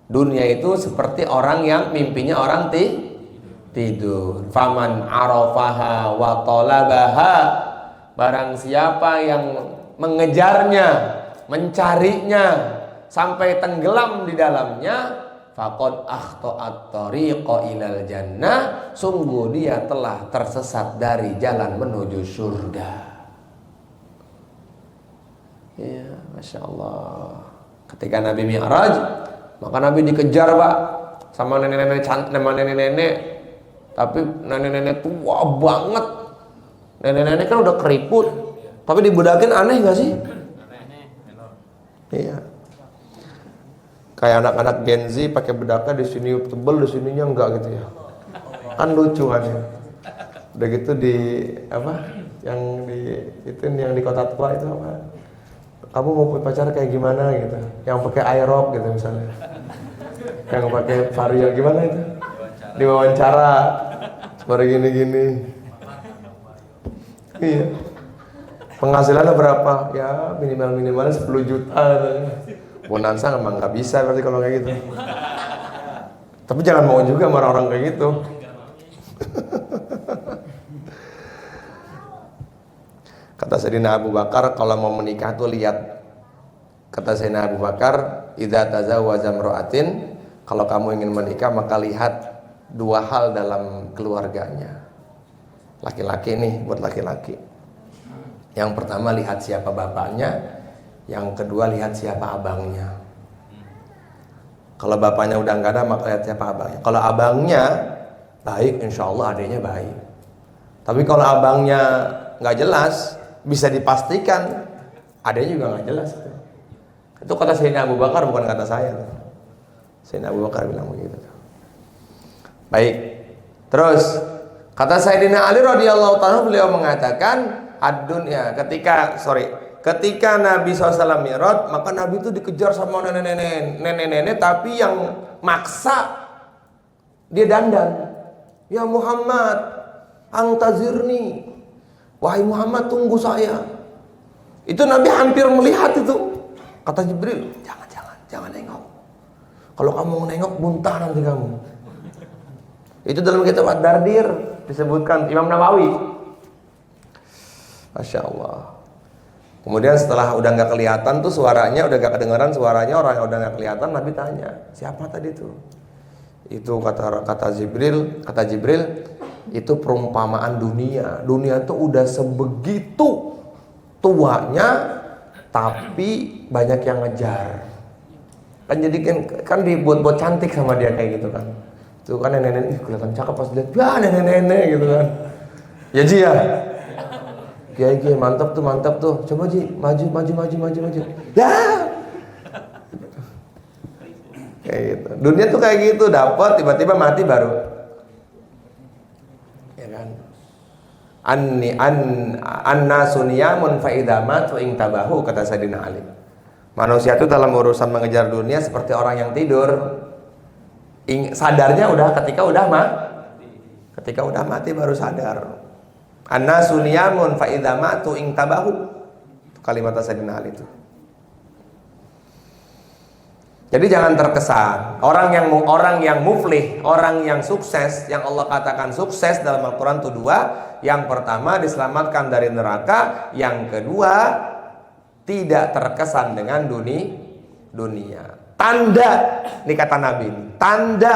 Dunia itu seperti orang yang mimpinya orang tidur. Faman arafaha wa talabaha. Barang siapa yang mengejarnya, mencarinya sampai tenggelam di dalamnya, faqad akhta'at tariqa ilal jannah. Sungguh dia telah tersesat dari jalan menuju surga. Ya, Masya Allah. Ketika Nabi Mi'raj, maka Nabi dikejar Pak sama nenek-nenek cantik, sama nenek-nenek. Tapi nenek-nenek tua banget. Nenek-nenek kan udah keriput. Tapi dibudakin aneh gak sih? Iya. Kayak anak-anak Gen Z pakai bedaknya di sini tebel, di sininya enggak gitu ya. Kan lucu kan ya. Udah gitu di apa? Yang di itu yang di kota tua itu apa? Kamu mau punya pacar kayak gimana gitu? Yang pakai aerok gitu misalnya. Yang pakai vario gimana itu? Diwawancara. Seperti gini-gini. Iya. Penghasilannya berapa? Ya minimalnya 10 juta. Bonansa emang nggak bisa berarti kalau kayak gitu. Tapi jangan mau juga sama orang-orang kayak gitu. Kata Sayyidina Abu Bakar, kalau mau menikah tuh lihat. Kata Sayyidina Abu Bakar, idza tazawwaja imra'atin, kalau kamu ingin menikah maka lihat dua hal dalam keluarganya. Laki-laki nih, buat laki-laki. Yang pertama lihat siapa bapaknya, yang kedua lihat siapa abangnya. Kalau bapaknya udah nggak ada maka lihat siapa abangnya. Kalau abangnya baik, insya Allah adiknya baik. Tapi kalau abangnya nggak jelas, bisa dipastikan adiknya juga nggak jelas. Itu kata Sayyidina Abu Bakar, bukan kata saya. Sayyidina Abu Bakar bilang begitu. Baik. Terus kata Sayyidina Ali radhiyallahu ta'ala, beliau mengatakan ad-dunya, ketika Nabi SAW Mi'raj, maka Nabi itu dikejar sama nenek-nenek, tapi yang maksa dia dandan. Ya Muhammad, antazirni, wahai Muhammad tunggu saya. Itu Nabi hampir melihat itu. Kata Jibril, jangan nengok. Kalau kamu nengok muntah nanti kamu. Itu dalam kitab Ad-Dardir disebutkan Imam Nawawi. Masya Allah. Kemudian setelah udah nggak kelihatan tuh suaranya, udah nggak kedengaran suaranya, orang yang udah nggak kelihatan, Nabi tanya, siapa tadi tuh? Itu kata Jibril, itu perumpamaan dunia. Dunia tuh udah sebegitu tuanya, tapi banyak yang ngejar. Kan jadi kan dibuat-buat cantik sama dia kayak gitu kan. Tuh kan nenek-nenek kelihatan cakep pas lihat, ya nenek-nenek gitu kan. Ya Ji ya. Kiai mantap tuh. Coba Ji, maju. Ya. Kayak gitu. Dunia tuh kayak gitu, dapat tiba-tiba mati baru. Ya kan? Annasu niyamun fa idza matu intabahu, kata Sayyidina Ali. Manusia itu dalam urusan mengejar dunia seperti orang yang tidur. Sadarnya udah ketika udah mati baru sadar. Annasu niyamun fa idza matu intabahu. Kalimat Sayyidina Ali itu. Jadi jangan terkesan orang yang muflih, orang yang sukses, yang Allah katakan sukses dalam Al-Qur'an itu dua. Yang pertama diselamatkan dari neraka, yang kedua tidak terkesan dengan dunia. Tanda, ini kata Nabi, tanda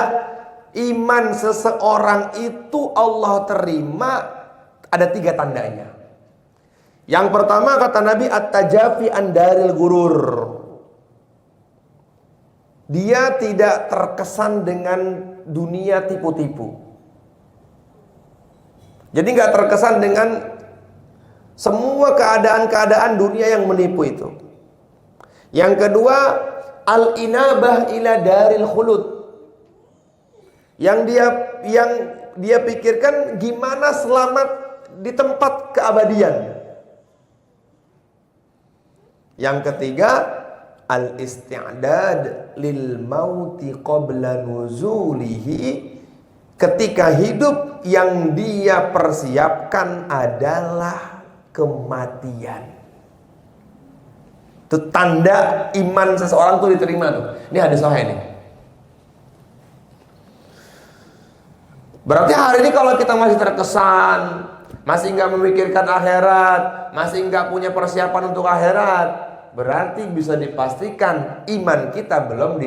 iman seseorang itu Allah terima ada 3 tandanya. Yang pertama kata Nabi at-tajafi an daril gurur. Dia tidak terkesan dengan dunia tipu-tipu. Jadi nggak terkesan dengan semua keadaan-keadaan dunia yang menipu itu. Yang kedua, al-inabah ila daril khulud. Yang dia pikirkan gimana selamat di tempat keabadian. Yang ketiga, al-isti'dad lil mauti qabla nuzulihi. Ketika hidup yang dia persiapkan adalah kematian. Itu tanda iman seseorang tuh diterima tuh. Ini hadis sahih nih. Berarti hari ini kalau kita masih terkesan, masih nggak memikirkan akhirat, masih nggak punya persiapan untuk akhirat, berarti bisa dipastikan iman kita belum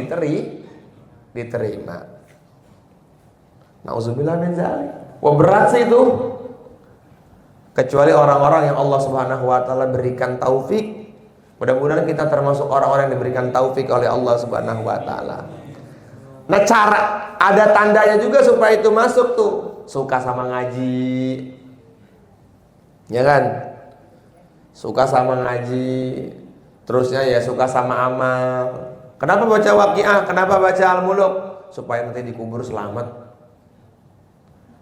diterima. Nauzubillah min dzalik. Wah, berat sih itu. Kecuali orang-orang yang Allah Subhanahu wa taala berikan taufik. Mudah-mudahan kita termasuk orang-orang yang diberikan taufik oleh Allah Subhanahu wa taala. Nah, cara ada tandanya juga supaya itu masuk tuh. Suka sama ngaji. Ya kan? Suka sama ngaji. Terusnya ya suka sama amal. Kenapa baca Waqiah? Kenapa baca Al-Muluk? Supaya nanti dikubur selamat.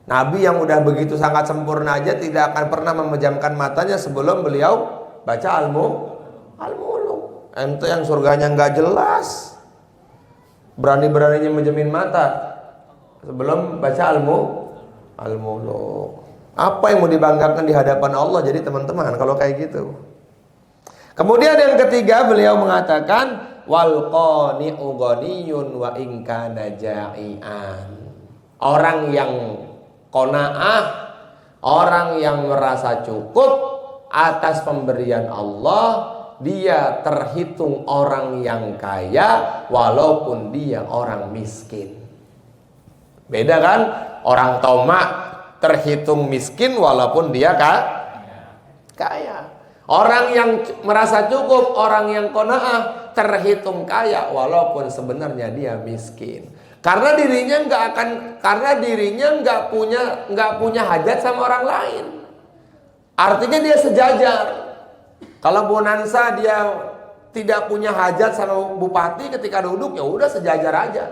Nabi yang udah begitu sangat sempurna aja tidak akan pernah memejamkan matanya sebelum beliau baca Al-Muluk. Ente yang surganya nggak jelas, berani-beraninya menjamin mata sebelum baca Al-Muluk. Apa yang mau dibanggakan di hadapan Allah jadi teman-teman kalau kayak gitu. Kemudian yang ketiga beliau mengatakan wal qani'u ghaniyun wa in kana ja'ian. Orang yang qanaah, orang yang merasa cukup atas pemberian Allah, dia terhitung orang yang kaya walaupun dia orang miskin. Beda kan? Orang tamak terhitung miskin walaupun dia kaya. Orang yang merasa cukup, orang yang qanaah terhitung kaya walaupun sebenarnya dia miskin. Karena dirinya nggak punya hajat sama orang lain. Artinya dia sejajar. Kalau bonansa dia tidak punya hajat sama bupati ketika duduk, ya udah sejajar aja.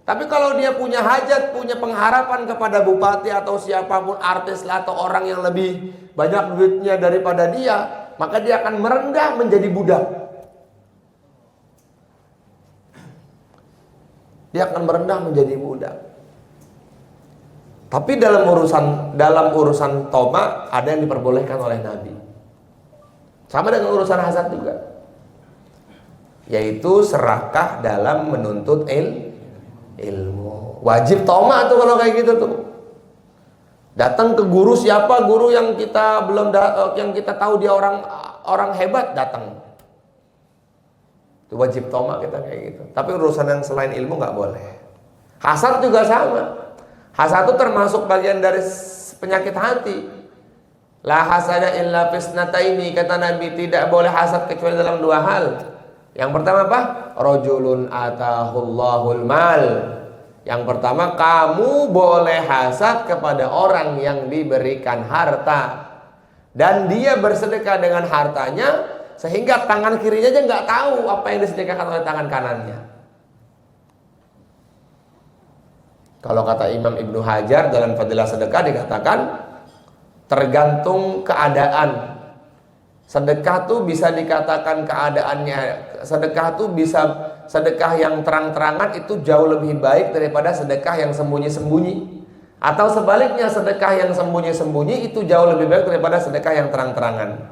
Tapi kalau dia punya hajat, punya pengharapan kepada bupati atau siapapun artis atau orang yang lebih banyak duitnya daripada dia, maka dia akan merendah menjadi budak. Dia akan merendah menjadi budak. Tapi dalam urusan toma ada yang diperbolehkan oleh Nabi. Sama dengan urusan hasad juga. Yaitu serakah dalam menuntut ilmu. Wajib toma tuh kalau kayak gitu tuh. Datang ke guru siapa, guru yang kita yang kita tahu dia orang hebat, datang. Itu wajib toma kita kayak gitu. Tapi urusan yang selain ilmu nggak boleh. Hasad juga sama. Hasad itu termasuk bagian dari penyakit hati. La hasada illa fisnataini, kata Nabi, tidak boleh hasad kecuali dalam dua hal. Yang pertama apa? Rajulun atahullahul mal. Yang pertama, kamu boleh hasad kepada orang yang diberikan harta dan dia bersedekah dengan hartanya sehingga tangan kirinya aja nggak tahu apa yang disedekahkan oleh tangan kanannya. Kalau kata Imam Ibnu Hajar dalam Fadilah Sedekah dikatakan tergantung keadaan. Sedekah tuh bisa dikatakan keadaannya, sedekah tuh bisa, sedekah yang terang-terangan itu jauh lebih baik daripada sedekah yang sembunyi-sembunyi. Atau sebaliknya, sedekah yang sembunyi-sembunyi itu jauh lebih baik daripada sedekah yang terang-terangan.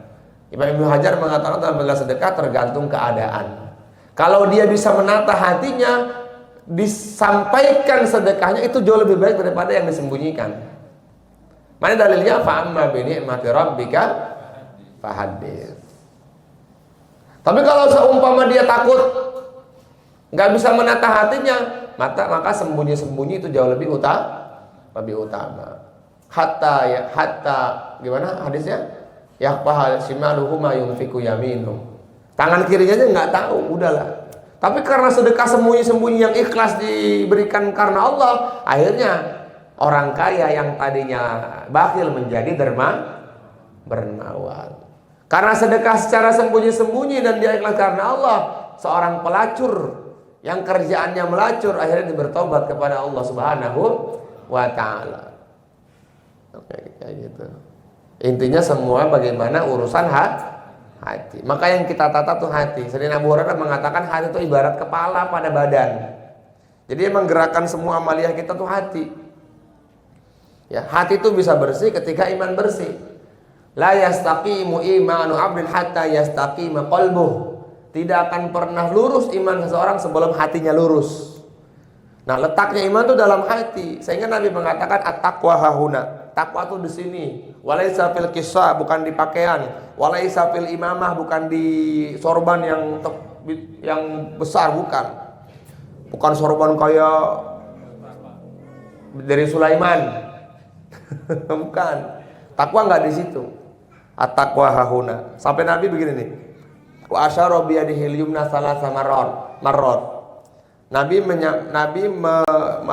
Imam Ibnu Hajar mengatakan dalam Fadilah Sedekah tergantung keadaan. Kalau dia bisa menata hatinya, disampaikan sedekahnya itu jauh lebih baik daripada yang disembunyikan. Mana dalilnya? Fa'amma bi ni'mati rabbika fahaddits. Tapi kalau seumpama dia takut, nggak bisa menata hatinya, maka sembunyi-sembunyi itu jauh lebih utama. Hatta gimana hadisnya? Yaqbahal shimaluhu ma yunfiqu yaminu. Tangan kirinya aja nggak tahu, udahlah. Tapi karena sedekah sembunyi-sembunyi yang ikhlas diberikan karena Allah, akhirnya orang kaya yang tadinya bakhil menjadi dermawan. Karena sedekah secara sembunyi-sembunyi dan dia ikhlas karena Allah, seorang pelacur yang kerjaannya melacur akhirnya bertobat kepada Allah Subhanahu wa taala. Oke, kayak gitu. Intinya semua bagaimana urusan hati. Maka yang kita tata tuh hati. Sayyidina Abu Hurairah mengatakan hati itu ibarat kepala pada badan. Jadi yang menggerakkan semua amaliyah kita tuh hati. Ya, hati itu bisa bersih ketika iman bersih. La yastaqimu imanu 'abdin hatta yastaqima qalbuh. Tidak akan pernah lurus iman seseorang sebelum hatinya lurus. Nah, letaknya iman itu dalam hati. Sehingga Nabi mengatakan at-taqwa hahuna. Takwa itu di sini. Walaisa fil kisah, bukan di pakaian. Walaisa fil imamah, bukan di sorban yang besar, bukan. Bukan sorban kayak dari Sulaiman. Bukan. Takwa enggak di situ. At-taqwa hahuna. Sampai Nabi begini nih. Wa asyara bi yadihi al-yumna salasa marrat. Nabi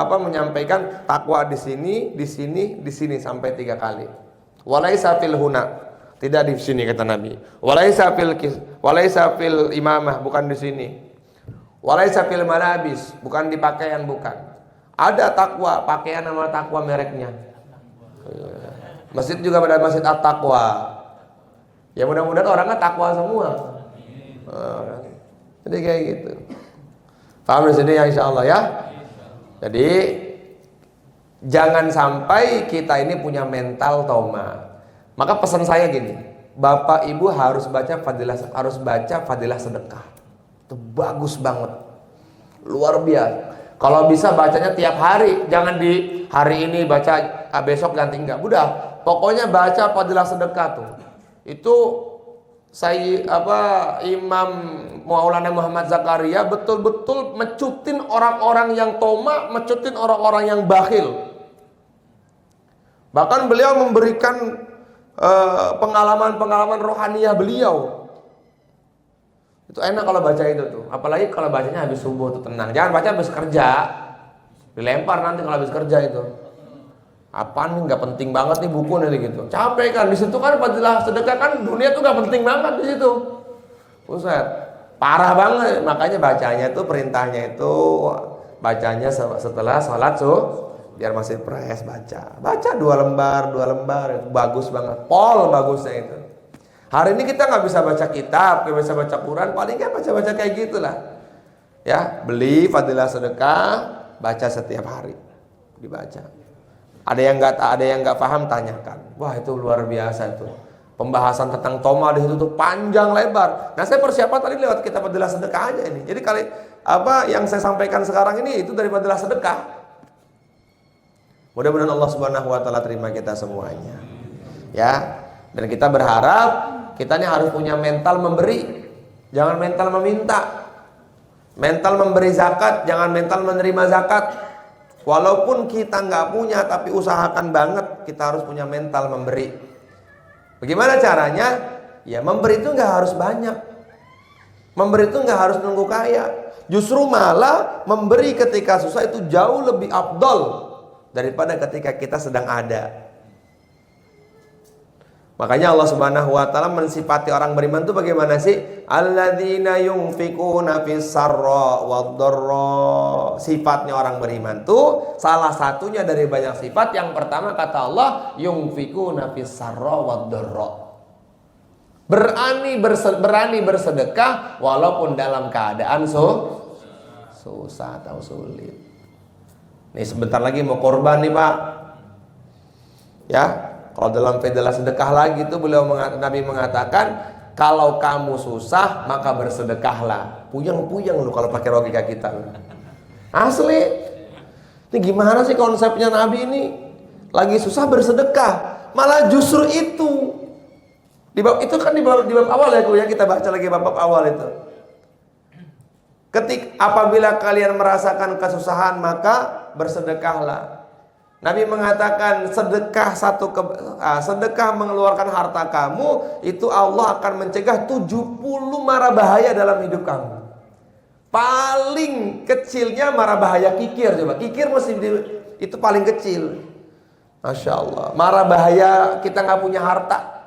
menyampaikan takwa di sini, di sini, di sini sampai 3 kali. Walaisa fil huna, tidak di sini kata Nabi. Walaisa fil imamah, bukan di sini. Walaisa fil malabis, bukan di pakaian, bukan. Ada takwa, pakaian nama takwa mereknya. Masjid juga ada masjid at-taqwa. Ya mudah-mudahan orangnya takwa semua. Jadi kayak gitu. Paham di sini ya insyaallah ya. Jadi jangan sampai kita ini punya mental toma. Maka pesan saya gini, Bapak Ibu harus baca fadilah sedekah. Itu bagus banget. Luar biasa. Kalau bisa bacanya tiap hari, jangan di hari ini baca, besok ganti enggak. Udah, pokoknya baca fadilah sedekah tuh. Itu Imam Maulana Muhammad Zakaria betul-betul mecutin orang-orang yang toma, mecutin orang-orang yang bakhil. Bahkan beliau memberikan pengalaman-pengalaman rohaniah beliau. Itu enak kalau baca itu tuh. Apalagi kalau bacanya habis subuh tuh tenang. Jangan baca habis kerja. Dilempar nanti kalau habis kerja itu. Apaan nih, nggak penting banget nih buku nih gitu. Capek kan di situ kan fadilah sedekah kan dunia tuh nggak penting banget di situ. Buset, parah banget. Makanya bacanya tuh perintahnya itu bacanya setelah sholat biar masih fresh baca 2 lembar itu bagus banget. Pol bagusnya itu. Hari ini kita nggak bisa baca kitab, nggak bisa baca Quran, paling nggak baca-baca kayak gitulah. Ya, beli fadilah sedekah, baca setiap hari, dibaca. Ada yang nggak paham, tanyakan. Wah, itu luar biasa itu. Pembahasan tentang toma di situ tuh panjang lebar. Nah, saya persiapan tadi lewat kitab fadilah sedekah aja ini. Jadi kali apa yang saya sampaikan sekarang ini itu dari fadilah sedekah. Mudah-mudahan Allah Subhanahu wa taala terima kita semuanya. Ya. Dan kita berharap kita ini harus punya mental memberi, jangan mental meminta. Mental memberi zakat, jangan mental menerima zakat. Walaupun kita nggak punya, tapi usahakan banget kita harus punya mental memberi. Bagaimana caranya? Ya memberi itu nggak harus banyak. Memberi itu nggak harus nunggu kaya. Justru malah memberi ketika susah itu jauh lebih afdol daripada ketika kita sedang ada. Makanya Allah Subhanahu wa taala mensifati orang beriman itu bagaimana sih? Alladzina yunfikuna fis sarra wad dharra. Sifatnya orang beriman itu salah satunya dari banyak sifat. Yang pertama kata Allah, yunfikuna fis sarra wad dharra. Berani bersedekah walaupun dalam keadaan susah atau sulit. Nih sebentar lagi mau korban nih, Pak. Ya. Kalau dalam fadilah sedekah lagi itu Nabi mengatakan, kalau kamu susah maka bersedekahlah. Puyeng-puyeng lu kalau pakai logika kita. Asli. Ini gimana sih konsepnya Nabi ini? Lagi susah bersedekah, malah justru itu. Di bab itu kan di bab awal ya, kita baca lagi bab awal itu. Apabila kalian merasakan kesusahan maka bersedekahlah. Nabi mengatakan sedekah mengeluarkan harta kamu itu Allah akan mencegah 70 mara bahaya dalam hidup kamu. Paling kecilnya mara bahaya kikir, coba kikir itu paling kecil. Masya Allah, mara bahaya kita nggak punya harta.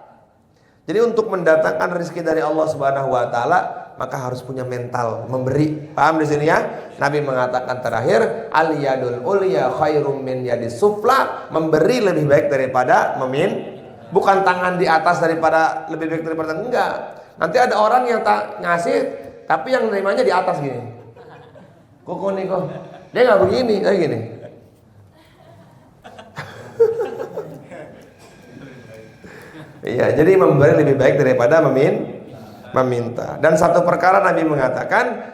Jadi untuk mendatangkan rezeki dari Allah Subhanahu Wa Taala maka harus punya mental memberi. Paham di sini ya? Nabi mengatakan terakhir, al-yadul ulya khairum min yadis sufla. Memberi lebih baik daripada bukan tangan di atas daripada lebih baik daripada enggak. Nanti ada orang yang tak ngasih tapi yang nerimanya di atas gini. Kok nih kok. Dia enggak begini, kayak gini. Iya, jadi memberi lebih baik daripada meminta. Dan satu perkara Nabi mengatakan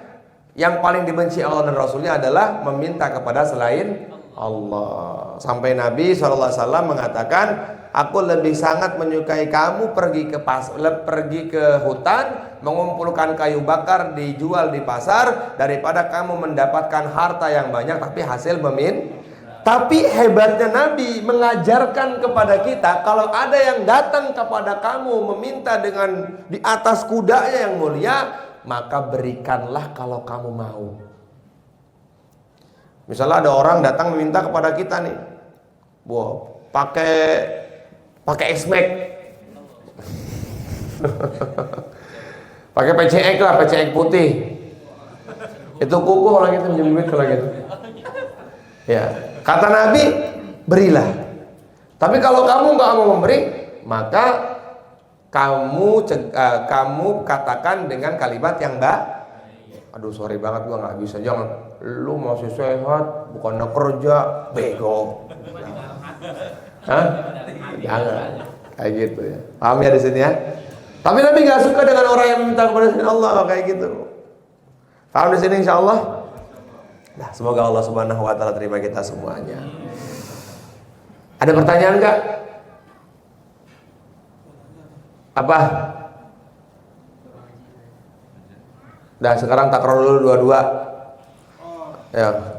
yang paling dibenci Allah dan Rasulnya adalah meminta kepada selain Allah. Sampai Nabi SAW mengatakan, aku lebih sangat menyukai kamu pergi ke hutan, mengumpulkan kayu bakar dijual di pasar, daripada kamu mendapatkan harta yang banyak tapi hasil meminta. Tapi hebatnya Nabi mengajarkan kepada kita, kalau ada yang datang kepada kamu meminta dengan di atas kudanya yang mulia, maka berikanlah kalau kamu mau. Misalnya ada orang datang meminta kepada kita nih, pakai S-Max, pakai PCX lah, PCX putih. Itu kuku orang itu minjem duit kalau gitu. Ya. Kata Nabi, berilah. Tapi kalau kamu nggak mau memberi, maka kamu katakan dengan kalimat yang aduh sorry banget gua nggak bisa, jangan, lu masih sehat, bukannya kerja, bego. Hah? Jangan, kayak gitu ya. Paham ya di sini ya? Tapi Nabi nggak suka dengan orang yang minta kepada selain Allah kayak gitu. Paham di sini insya Allah? Nah, semoga Allah Subhanahu wa taala terima kita semuanya. Ada pertanyaan enggak? Apa? Nah, sekarang takror dulu dua-dua. Ya.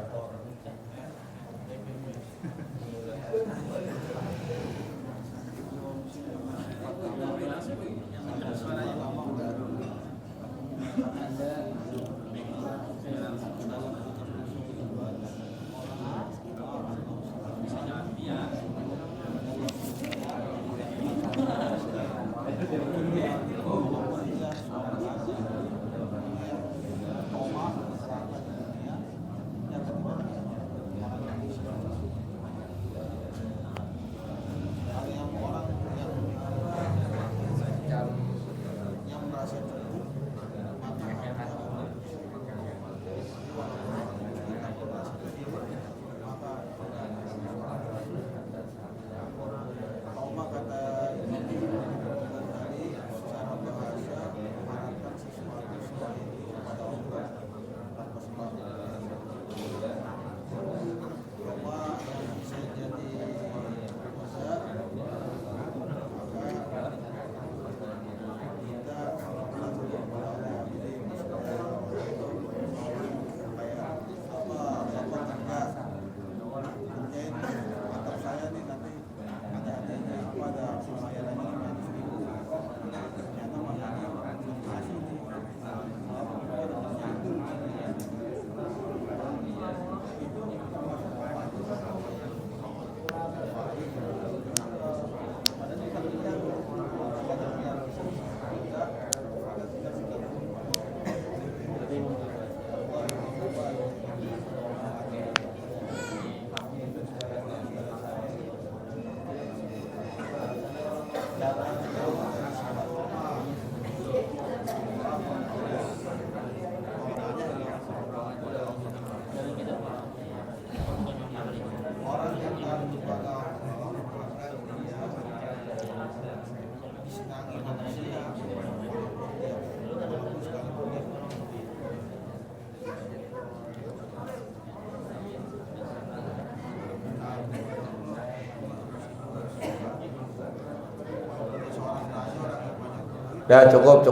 Ya cukup.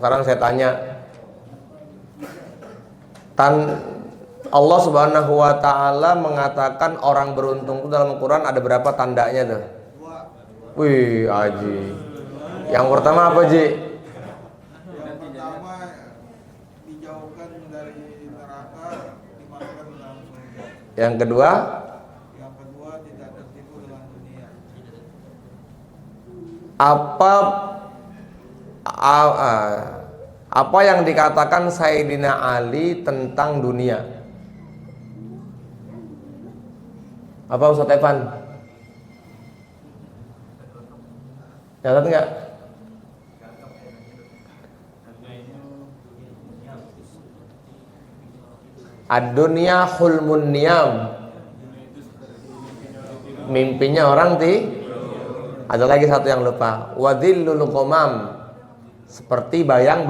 Sekarang saya tanya, Allah Subhanahu wa Ta'ala mengatakan orang beruntung itu dalam Al-Quran ada berapa tandanya tuh? Wih, Haji. Yang pertama apa, Ji? Yang pertama dijauhkan dari neraka, dimasukkan ke dalam surga. Yang kedua? Yang kedua tidak tertipu dengan dunia. Apa yang dikatakan Sayyidina Ali tentang dunia? Apa Ustaz Evan? Nyatat nggak? Ad-dunya hulmun niyam. Mimpinya orang ada lagi satu yang lupa. Wadhillul qamam. Seperti bayang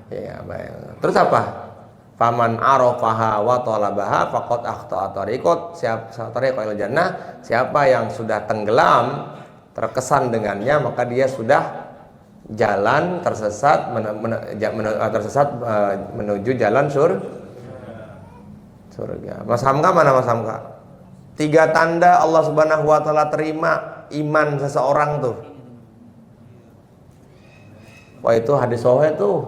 ya, bayang. Terus apa? Faman arafaha wa talabaha faqad akhta'a tariqat. Siapa yang sudah tenggelam terkesan dengannya, maka dia sudah jalan tersesat menuju jalan surga. Mas Hamka mana Mas Hamka? 3 tanda Allah Subhanahu wa Ta'ala terima iman seseorang tuh. Wah, itu hadis sahih tuh.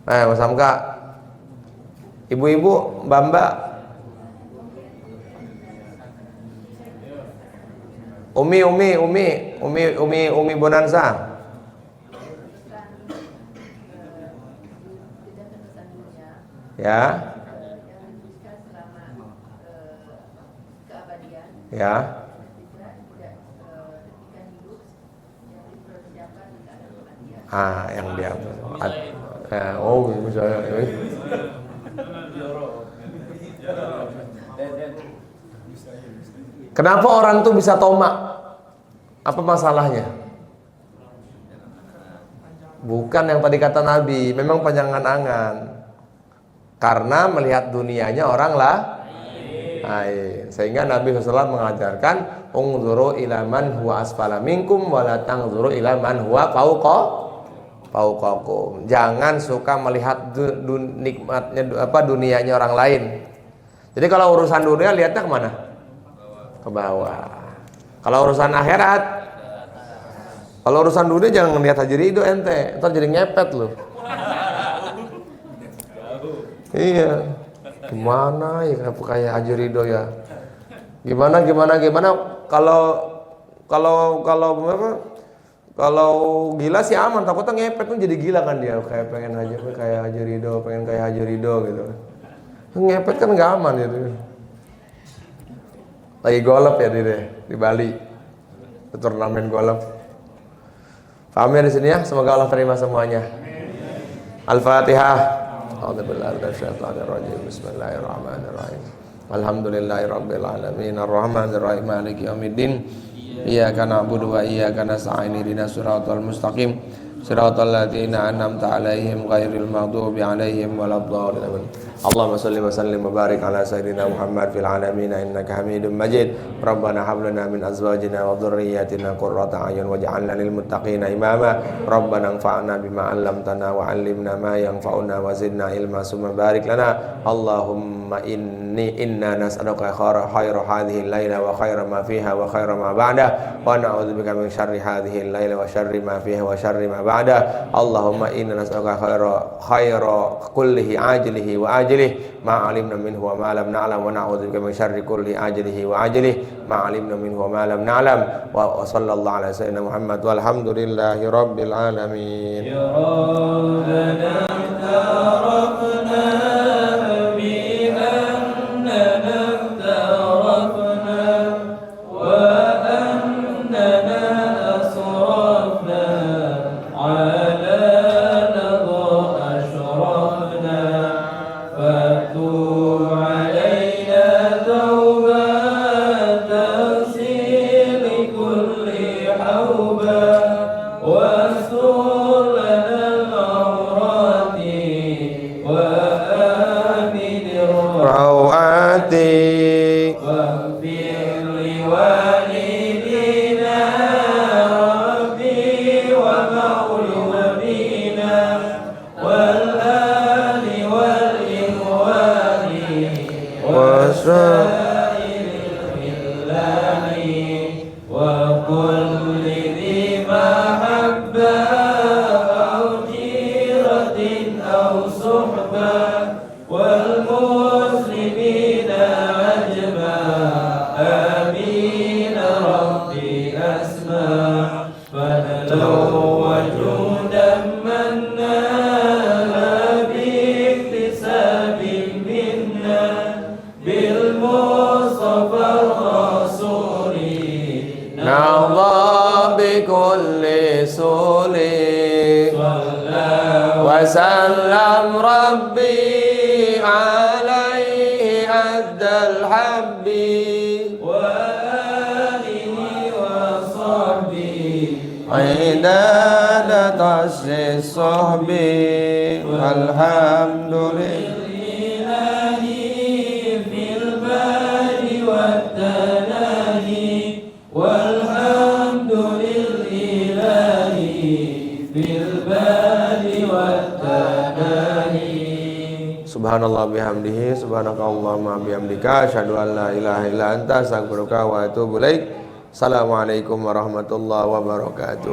Mas Hamka, ibu-ibu, mbak-mbak, Umi Bonanza. Ya. Ya. Yang dia. Misalnya. Kenapa orang tuh bisa tomak? Apa masalahnya? Bukan yang tadi kata Nabi, memang panjangan angan. Karena melihat dunianya orang lain. Sehingga Nabi SAW mengajarkan, ungzuru ila man huwa asfala minkum wa la tangzuru ila man huwa fauqakum. Jangan suka melihat nikmatnya dunianya orang lain. Jadi kalau urusan dunia lihatnya kemana? Ke bawah. Kalau urusan akhirat, kalau urusan dunia jangan lihat Haji Ridho ente, ntar jadi ngepet loh. Iya. Gimana ya kenapa kayak Haji Ridho ya? Gimana kalau gila sih aman, takutnya ngepet tuh jadi gila kan dia, kayak pengen kayak Haji Ridho, pengen kayak Haji Ridho gitu. Ngepet kan nggak aman gitu. Lagi golf ya di Bali, turnamen golf. Paham ya di sini ya? Semoga Allah terima semuanya. Al-Fatihah. Bismillahirrahmanirrahim. Alhamdulillahirabbil alamin arrahmanir rahim maliki yaumiddin. Iyyaka na'budu wa iyyaka nasta'in ihdinas siratal mustaqim siratal ladzina an'amta 'alaihim ghairil maghdubi 'alaihim waladdallin. Allahumma shalli wa sallim wa barik ala sayyidina Muhammad fil alamin innaka Hamidum Majid. Rabbana hab lana min azwajina wa dhurriyyatina qurrata a'yun waj'alna lil muttaqina imama. Rabbana anfa'na bima 'allamtana wa 'allimna ma yanfa'una wa zidna ilma summa barik lana. Allahumma inna nas'aluka khaira hadhihi al-laila wa khaira ma fiha wa khaira ma ba'da wa na'udzubika min syarri hadhihi al-laila wa syarri ma fiha wa syarri ma ba'da. Allahumma inna nas'aluka khaira kullihi ajlihi wa ajlihi ma 'alimna minhu wa ma lam na'lam wa na'udzubika min syarri kulli ajlihi wa ajlihi ma 'alimna minhu wa ma lam na'lam. Wa sallallahu ala sayyidina Muhammad walhamdulillahi rabbil alamin. Ya Rabbana tarafna rawati wa fir liwalidina وكل ذي محبة أو جيرة أو صحبة والمسلمين عجبا آمين ربي أسمع فنلو وجودا منا باكتساب منا بالمصطفى الرسول نرضى بكل سول وسلم ربي عليه أد الحب وآله وصحبه عداد تأسيس الصحب والحمد لله الإله في البال والتناهي والحمد للإله في البال والتناهي Subhanallah bihamdihi subhanakallahumma bihamdika asyhadu an la ilaha illa anta astaghfiruka wa atubu ilaik. Assalamualaikum warahmatullahi wabarakatuh.